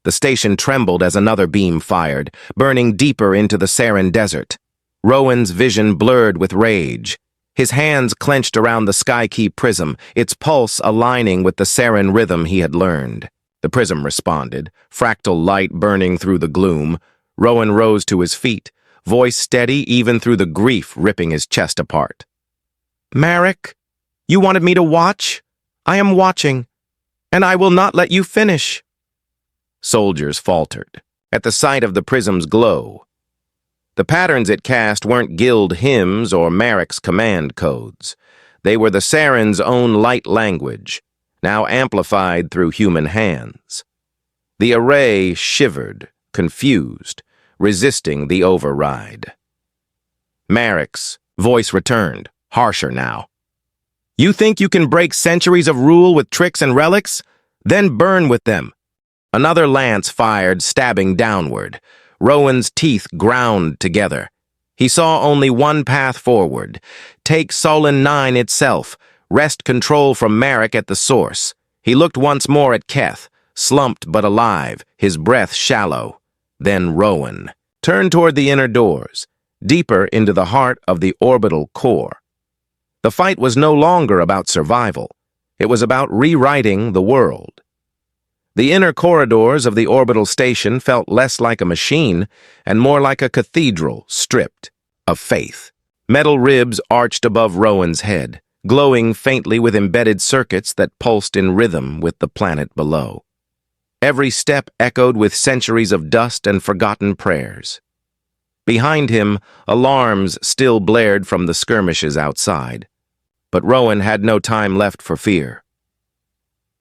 The station trembled as another beam fired, burning deeper into the Serrin desert. Rowan's vision blurred with rage. His hands clenched around the Sky-Key prism, its pulse aligning with the Serrin rhythm he had learned. The prism responded, fractal light burning through the gloom. Rowan rose to his feet, voice steady even through the grief ripping his chest apart. "Marek, you wanted me to watch? I am watching, and I will not let you finish." Soldiers faltered at the sight of the prism's glow. The patterns it cast weren't guild hymns or Marek's command codes. They were the Serrin's own light language, now amplified through human hands. The array shivered, confused, resisting the override. Marek's voice returned, harsher now. "You think you can break centuries of rule with tricks and relics? Then burn with them." Another lance fired, stabbing downward. Rowan's teeth ground together. He saw only one path forward. Take SOLIN-9 itself, wrest control from Marek at the source. He looked once more at Keth, slumped but alive, his breath shallow. Then Rowan turned toward the inner doors, deeper into the heart of the orbital core. The fight was no longer about survival. It was about rewriting the world. The inner corridors of the orbital station felt less like a machine and more like a cathedral stripped of faith. Metal ribs arched above Rowan's head, glowing faintly with embedded circuits that pulsed in rhythm with the planet below. Every step echoed with centuries of dust and forgotten prayers. Behind him, alarms still blared from the skirmishes outside. But Rowan had no time left for fear.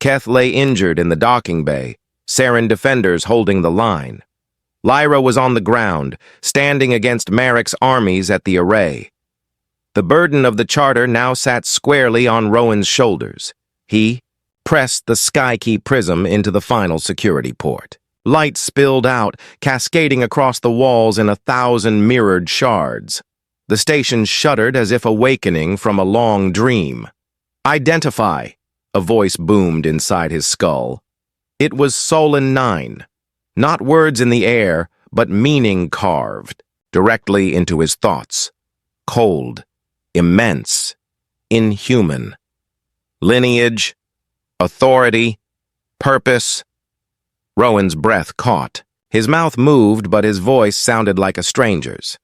Keth lay injured in the docking bay, Serrin defenders holding the line. Lyra was on the ground, standing against Marek's armies at the array. The burden of the charter now sat squarely on Rowan's shoulders. He pressed the Sky-Key prism into the final security port. Light spilled out, cascading across the walls in 1,000 mirrored shards. The station shuddered as if awakening from a long dream. "Identify," a voice boomed inside his skull. It was SOLIN-9. Not words in the air, but meaning carved directly into his thoughts. Cold, immense, inhuman. Lineage, authority, purpose. Rowan's breath caught. His mouth moved, but his voice sounded like a stranger's.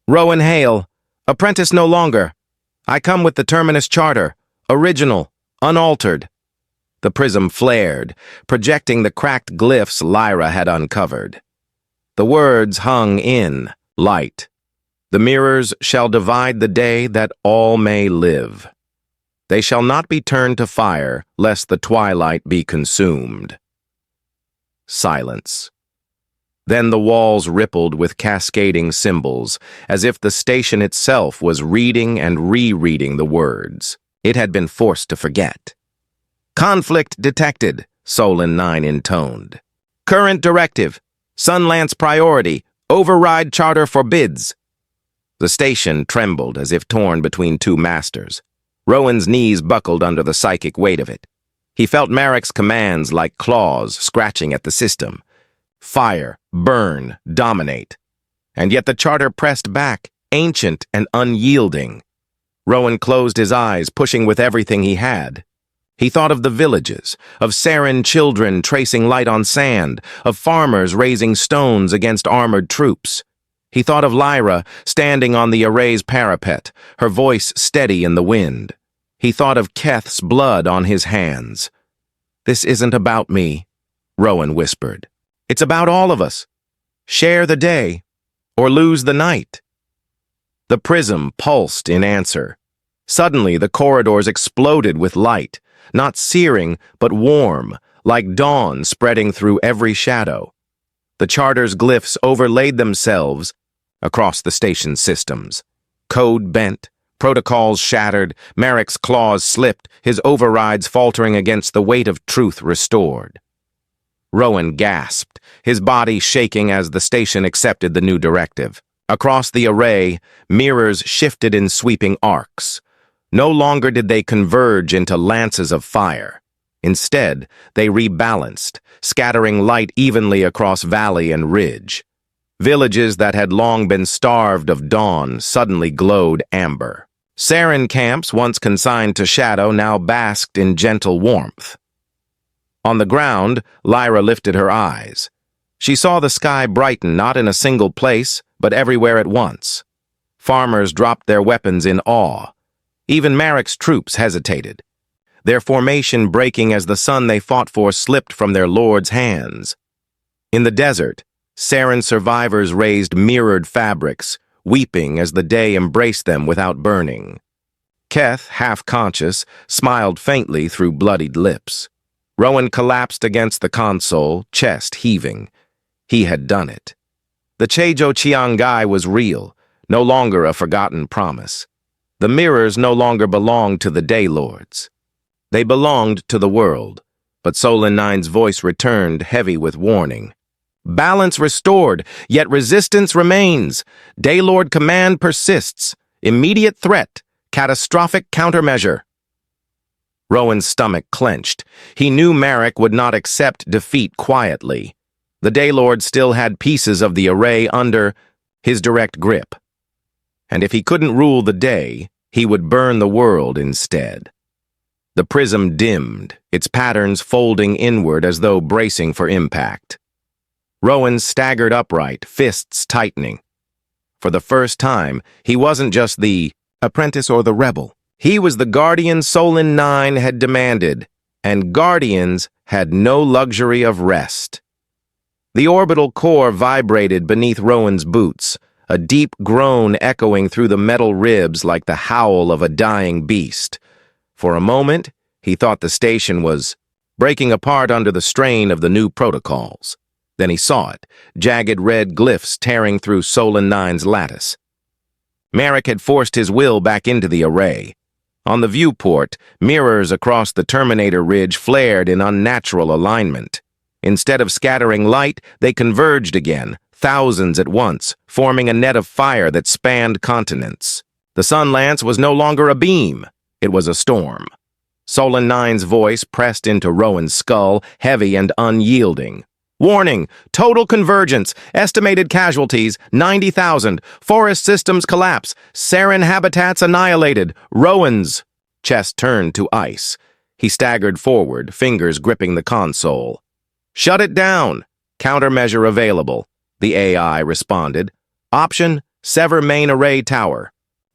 "Rowan Hale, apprentice no longer. I come with the Terminus Charter, original, unaltered." The prism flared, projecting the cracked glyphs Lyra had uncovered. The words hung in light. "The mirrors shall divide the day that all may live. They shall not be turned to fire, lest the twilight be consumed." Silence. Then the walls rippled with cascading symbols, as if the station itself was reading and rereading the words it had been forced to forget. "Conflict detected," SOLIN-9 intoned. "Current directive. Sunlance priority. Override charter forbids." The station trembled as if torn between two masters. Rowan's knees buckled under the psychic weight of it. He felt Marek's commands like claws scratching at the system. Fire, burn, dominate. And yet the charter pressed back, ancient and unyielding. Rowan closed his eyes, pushing with everything he had. He thought of the villages, of Serrin children tracing light on sand, of farmers raising stones against armored troops. He thought of Lyra standing on the array's parapet, her voice steady in the wind. He thought of Keth's blood on his hands. "This isn't about me," Rowan whispered. "It's about all of us. Share the day, or lose the night." The prism pulsed in answer. Suddenly, the corridors exploded with light, not searing, but warm, like dawn spreading through every shadow. The charter's glyphs overlaid themselves across the station systems. Code bent, Protocols shattered, Marek's claws slipped, his overrides faltering against the weight of truth restored. Rowan gasped, his body shaking as the station accepted the new directive. Across the array, mirrors shifted in sweeping arcs. No longer did they converge into lances of fire. Instead, they rebalanced, scattering light evenly across valley and ridge. Villages that had long been starved of dawn suddenly glowed amber. Serrin camps, once consigned to shadow, now basked in gentle warmth. On the ground, Lyra lifted her eyes. She saw the sky brighten not in a single place, but everywhere at once. Farmers dropped their weapons in awe. Even Marek's troops hesitated, their formation breaking as the sun they fought for slipped from their lord's hands. In the desert, Serrin survivors raised mirrored fabrics, weeping as the day embraced them without burning. Keth, half-conscious, smiled faintly through bloodied lips. Rowan collapsed against the console, chest heaving. He had done it. The Chejo Chiang'ai was real, no longer a forgotten promise. The mirrors no longer belonged to the Daylords. They belonged to the world, but SOLIN-9's voice returned, heavy with warning. Balance restored, yet resistance remains. Daylord command persists. Immediate threat. Catastrophic countermeasure. Rowan's stomach clenched. He knew Marek would not accept defeat quietly. The Daylord still had pieces of the array under his direct grip. And if he couldn't rule the day, he would burn the world instead. The prism dimmed, its patterns folding inward as though bracing for impact. Rowan staggered upright, fists tightening. For the first time, he wasn't just the apprentice or the rebel. He was the guardian SOLIN-9 had demanded, and guardians had no luxury of rest. The orbital core vibrated beneath Rowan's boots, a deep groan echoing through the metal ribs like the howl of a dying beast. For a moment, he thought the station was breaking apart under the strain of the new protocols. Then he saw it, jagged red glyphs tearing through SOLIN-9's lattice. Marek had forced his will back into the array. On the viewport, mirrors across the Terminator ridge flared in unnatural alignment. Instead of scattering light, they converged again, thousands at once, forming a net of fire that spanned continents. The sun lance was no longer a beam. It was a storm. SOLIN-9's voice pressed into Rowan's skull, heavy and unyielding. Warning! Total convergence! Estimated casualties, 90,000. Forest systems collapse. Serrin habitats annihilated. Rowan's chest turned to ice. He staggered forward, fingers gripping the console. Shut it down! Countermeasure available. The AI responded. Option, sever main array tower.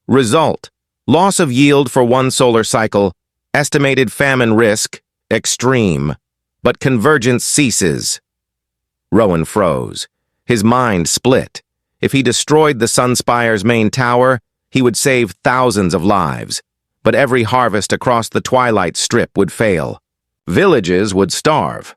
Result, loss of yield for 1 solar cycle. Estimated famine risk, extreme. But convergence ceases. Rowan froze. His mind split. If he destroyed the Sunspire's main tower, he would save thousands of lives. But every harvest across the Twilight Strip would fail. Villages would starve.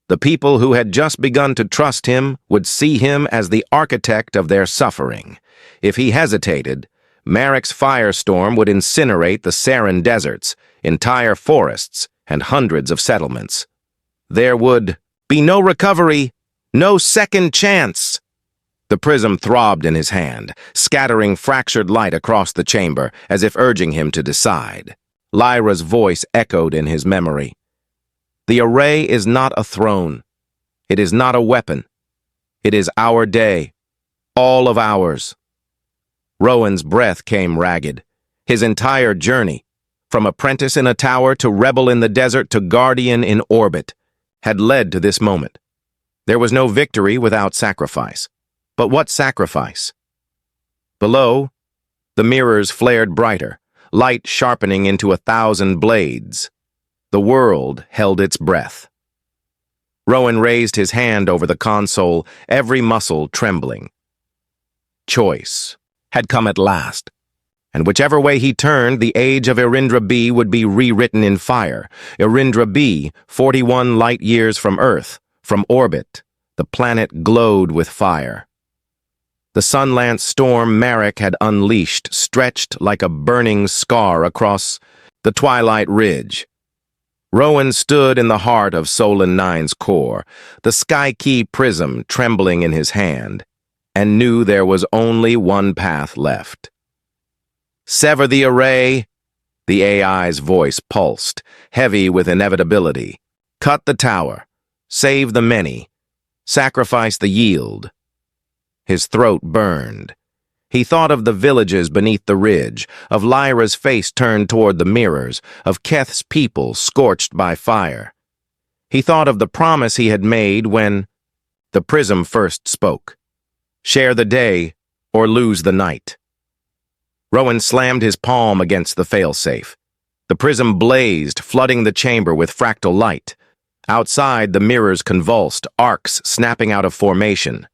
The people who had just begun to trust him would see him as the architect of their suffering. If he hesitated, Marek's firestorm would incinerate the Serrin deserts, entire forests, and hundreds of settlements. There would be no recovery, no second chance. The prism throbbed in his hand, scattering fractured light across the chamber, as if urging him to decide. Lyra's voice echoed in his memory. The array is not a throne. It is not a weapon. It is our day. All of ours. Rowan's breath came ragged. His entire journey, from apprentice in a tower to rebel in the desert to guardian in orbit, had led to this moment. There was no victory without sacrifice. But what sacrifice? Below, the mirrors flared brighter, light sharpening into 1,000 blades. The world held its breath. Rowan raised his hand over the console, every muscle trembling. Choice had come at last, and whichever way he turned, the age of Eryndra-b would be rewritten in fire. Eryndra-b, 41 light-years from Earth, from orbit, the planet glowed with fire. The sunlance storm Marek had unleashed stretched like a burning scar across the twilight ridge. Rowan stood in the heart of SOLIN-9's core, the sky-key prism trembling in his hand, and knew there was only one path left. "Sever the array," the AI's voice pulsed, heavy with inevitability. "Cut the tower. Save the many. Sacrifice the yield." His throat burned. He thought of the villages beneath the ridge, of Lyra's face turned toward the mirrors, of Keth's people scorched by fire. He thought of the promise he had made when the prism first spoke. Share the day or lose the night. Rowan slammed his palm against the failsafe. The prism blazed, flooding the chamber with fractal light. Outside, the mirrors convulsed, arcs snapping out of formation.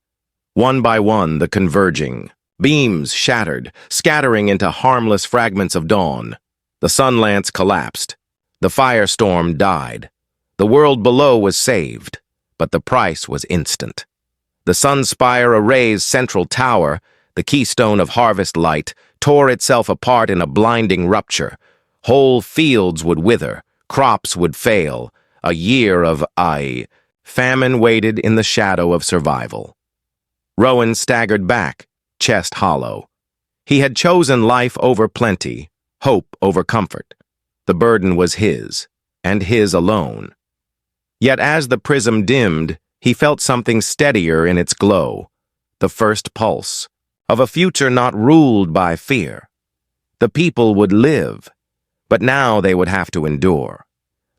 One by one, the converging. Beams shattered, scattering into harmless fragments of dawn. The sunlance collapsed. The firestorm died. The world below was saved, but the price was instant. The Sunspire Array's central tower, the keystone of harvest light, tore itself apart in a blinding rupture. Whole fields would wither, crops would fail. A year of famine waited in the shadow of survival. Rowan staggered back, chest hollow. He had chosen life over plenty, hope over comfort. The burden was his, and his alone. Yet as the prism dimmed, he felt something steadier in its glow, the first pulse of a future not ruled by fear. The people would live, but now they would have to endure.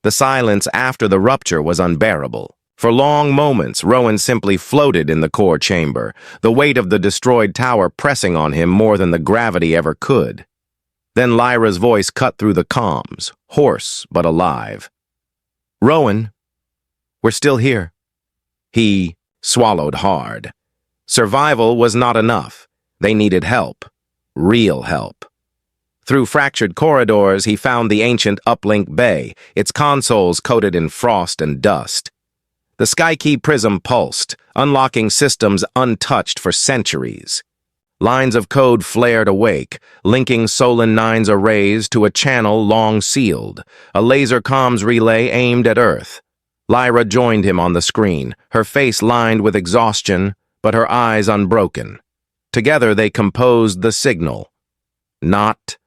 The silence after the rupture was unbearable. For long moments, Rowan simply floated in the core chamber, the weight of the destroyed tower pressing on him more than the gravity ever could. Then Lyra's voice cut through the comms, hoarse but alive. "Rowan, we're still here." He swallowed hard. Survival was not enough. They needed help. Real help. Through fractured corridors, he found the ancient uplink bay, its consoles coated in frost and dust. The Sky-Key prism pulsed, unlocking systems untouched for centuries. Lines of code flared awake, linking SOLIN-9's arrays to a channel long sealed, a laser comms relay aimed at Earth. Lyra joined him on the screen, her face lined with exhaustion, but her eyes unbroken. Together they composed the signal. Not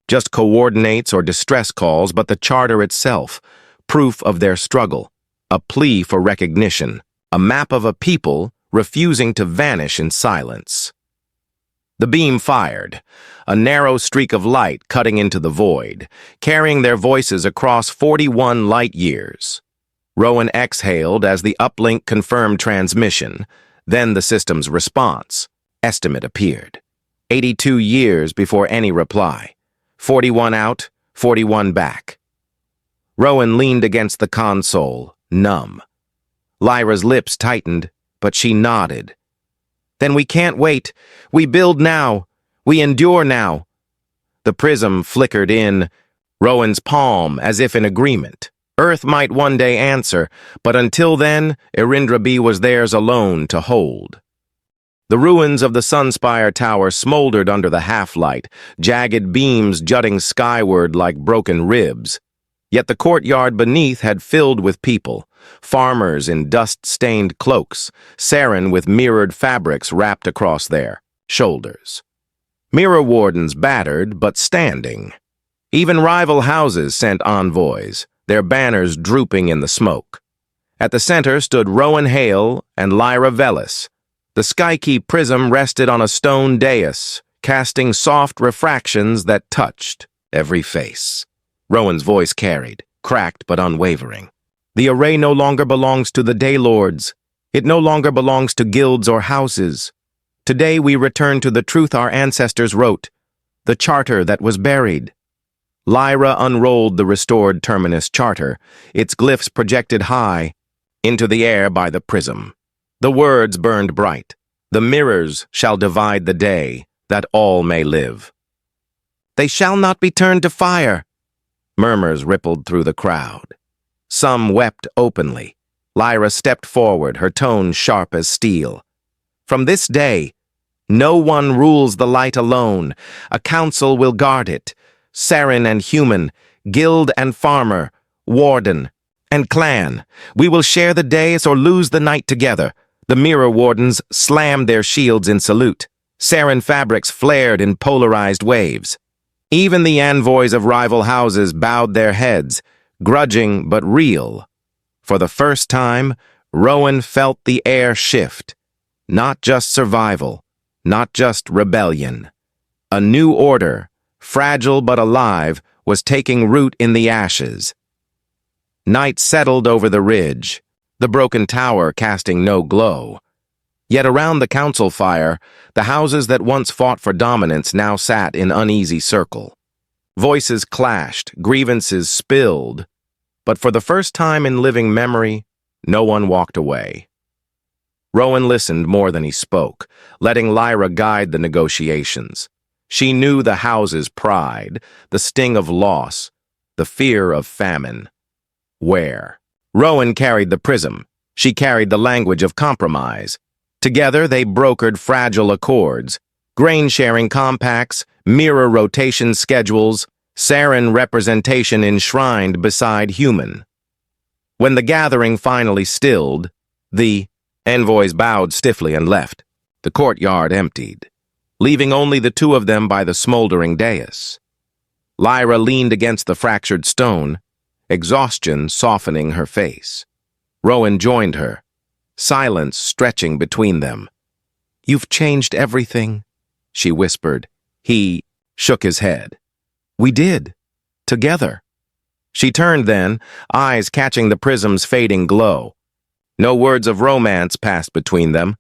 just coordinates or distress calls, but the charter itself, proof of their struggle. A plea for recognition, a map of a people refusing to vanish in silence. The beam fired, a narrow streak of light cutting into the void, carrying their voices across 41 light years. Rowan exhaled as the uplink confirmed transmission, then the system's response. Estimate appeared. 82 years before any reply. 41 out, 41 back. Rowan leaned against the console, numb. Lyra's lips tightened, but she nodded. "Then we can't wait. We build now. We endure now." The prism flickered in Rowan's palm as if in agreement. Earth might one day answer, but until then, Eryndra-b was theirs alone to hold. The ruins of the Sunspire Tower smoldered under the half-light, jagged beams jutting skyward like broken ribs. Yet the courtyard beneath had filled with people, farmers in dust-stained cloaks, Serrin with mirrored fabrics wrapped across their shoulders. Mirror wardens battered but standing. Even rival houses sent envoys, their banners drooping in the smoke. At the center stood Rowan Hale and Lyra Velis. The Sky-Key prism rested on a stone dais, casting soft refractions that touched every face. Rowan's voice carried, cracked but unwavering. "The array no longer belongs to the Daylords. It no longer belongs to guilds or houses. Today we return to the truth our ancestors wrote, the charter that was buried." Lyra unrolled the restored Terminus charter, its glyphs projected high into the air by the prism. The words burned bright. "The mirrors shall divide the day, that all may live." "They shall not be turned to fire." Murmurs rippled through the crowd. Some wept openly. Lyra stepped forward, her tone sharp as steel. "From this day, No one rules the light alone. A council will guard it. Serrin and human, guild and farmer, warden and clan. We will share the days or lose the night together. The mirror wardens slammed their shields in salute. Serrin fabrics flared in polarized waves. Even the envoys of rival houses bowed their heads, grudging but real. For the first time, Rowan felt the air shift. Not just survival, not just rebellion. A new order, fragile but alive, was taking root in the ashes. Night settled over the ridge, the broken tower casting no glow. Yet around the council fire, the houses that once fought for dominance now sat in uneasy circle. Voices clashed, grievances spilled, but for the first time in living memory, no one walked away. Rowan listened more than he spoke, letting Lyra guide the negotiations. She knew the house's pride, the sting of loss, the fear of famine. Where? Rowan carried the prism. She carried the language of compromise. Together they brokered fragile accords, grain-sharing compacts, mirror rotation schedules, Serrin representation enshrined beside human. When the gathering finally stilled, the envoys bowed stiffly and left. The courtyard emptied, leaving only the two of them by the smoldering dais. Lyra leaned against the fractured stone, exhaustion softening her face. Rowan joined her, silence stretching between them. "You've changed everything," she whispered. He shook his head. "We did. Together." She turned then, eyes catching the prism's fading glow. No words of romance passed between them.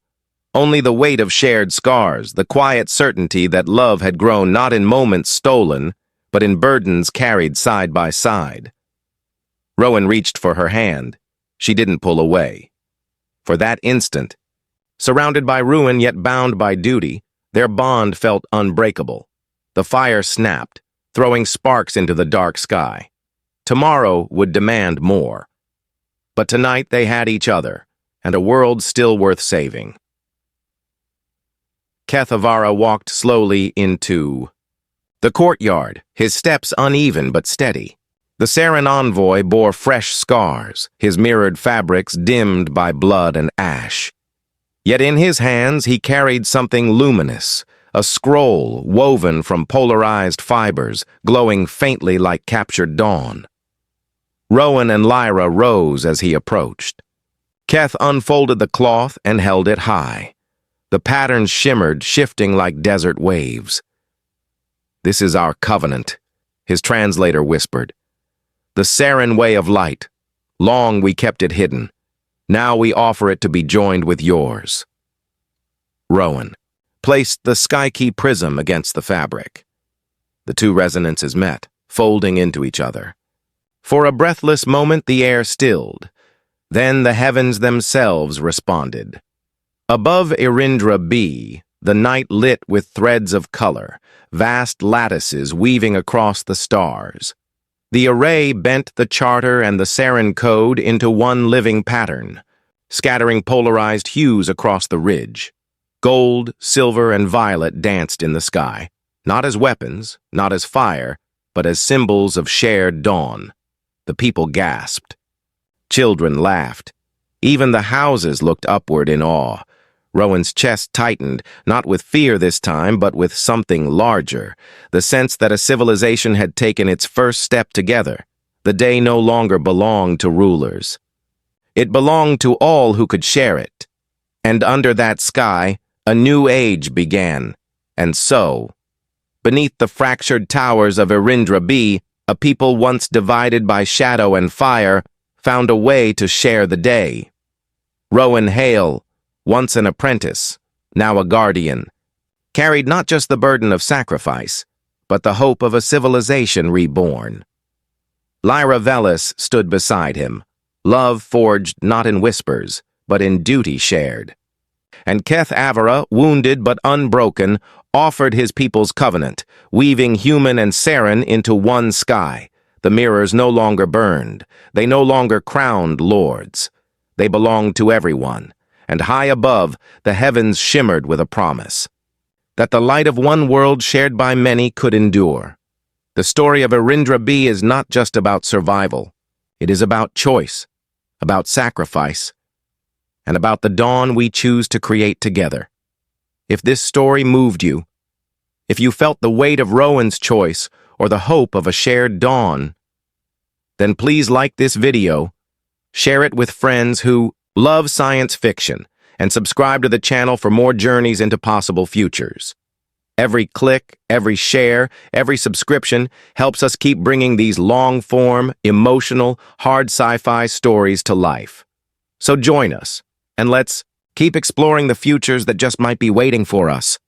Only the weight of shared scars, the quiet certainty that love had grown not in moments stolen, but in burdens carried side by side. Rowan reached for her hand. She didn't pull away. For that instant, surrounded by ruin yet bound by duty, their bond felt unbreakable. The fire snapped, throwing sparks into the dark sky. Tomorrow would demand more. But tonight they had each other, and a world still worth saving. Kethavara walked slowly into the courtyard, his steps uneven but steady. The Serrin envoy bore fresh scars, his mirrored fabrics dimmed by blood and ash. Yet in his hands he carried something luminous, a scroll woven from polarized fibers, glowing faintly like captured dawn. Rowan and Lyra rose as he approached. Keth unfolded the cloth and held it high. The patterns shimmered, shifting like desert waves. "This is our covenant," his translator whispered. "The Serrin way of light. Long we kept it hidden. Now we offer it to be joined with yours." Rowan placed the sky-key prism against the fabric. The two resonances met, folding into each other. For a breathless moment the air stilled. Then the heavens themselves responded. Above Eryndra-b, the night lit with threads of color, vast lattices weaving across the stars. The array bent the charter and the Serrin code into one living pattern, scattering polarized hues across the ridge. Gold, silver, and violet danced in the sky, not as weapons, not as fire, but as symbols of shared dawn. The people gasped. Children laughed. Even the houses looked upward in awe. Rowan's chest tightened, not with fear this time, but with something larger, the sense that a civilization had taken its first step together. The day no longer belonged to rulers. It belonged to all who could share it. And under that sky, a new age began. And so, beneath the fractured towers of Eryndra-b, a people once divided by shadow and fire found a way to share the day. Rowan Hale, once an apprentice, now a guardian, carried not just the burden of sacrifice, but the hope of a civilization reborn. Lyra Velis stood beside him, love forged not in whispers, but in duty shared. And Kethavara, wounded but unbroken, offered his people's covenant, weaving human and Serrin into one sky. The mirrors no longer burned. They no longer crowned lords. They belonged to everyone. And high above, the heavens shimmered with a promise. that the light of one world shared by many could endure. The story of Eryndra-b is not just about survival. It is about choice, about sacrifice, and about the dawn we choose to create together. If this story moved you, if you felt the weight of Rowan's choice or the hope of a shared dawn, then please like this video, share it with friends who love science fiction, and subscribe to the channel for more journeys into possible futures. Every click, every share, every subscription helps us keep bringing these long-form, emotional, hard sci-fi stories to life. So join us, and let's keep exploring the futures that just might be waiting for us.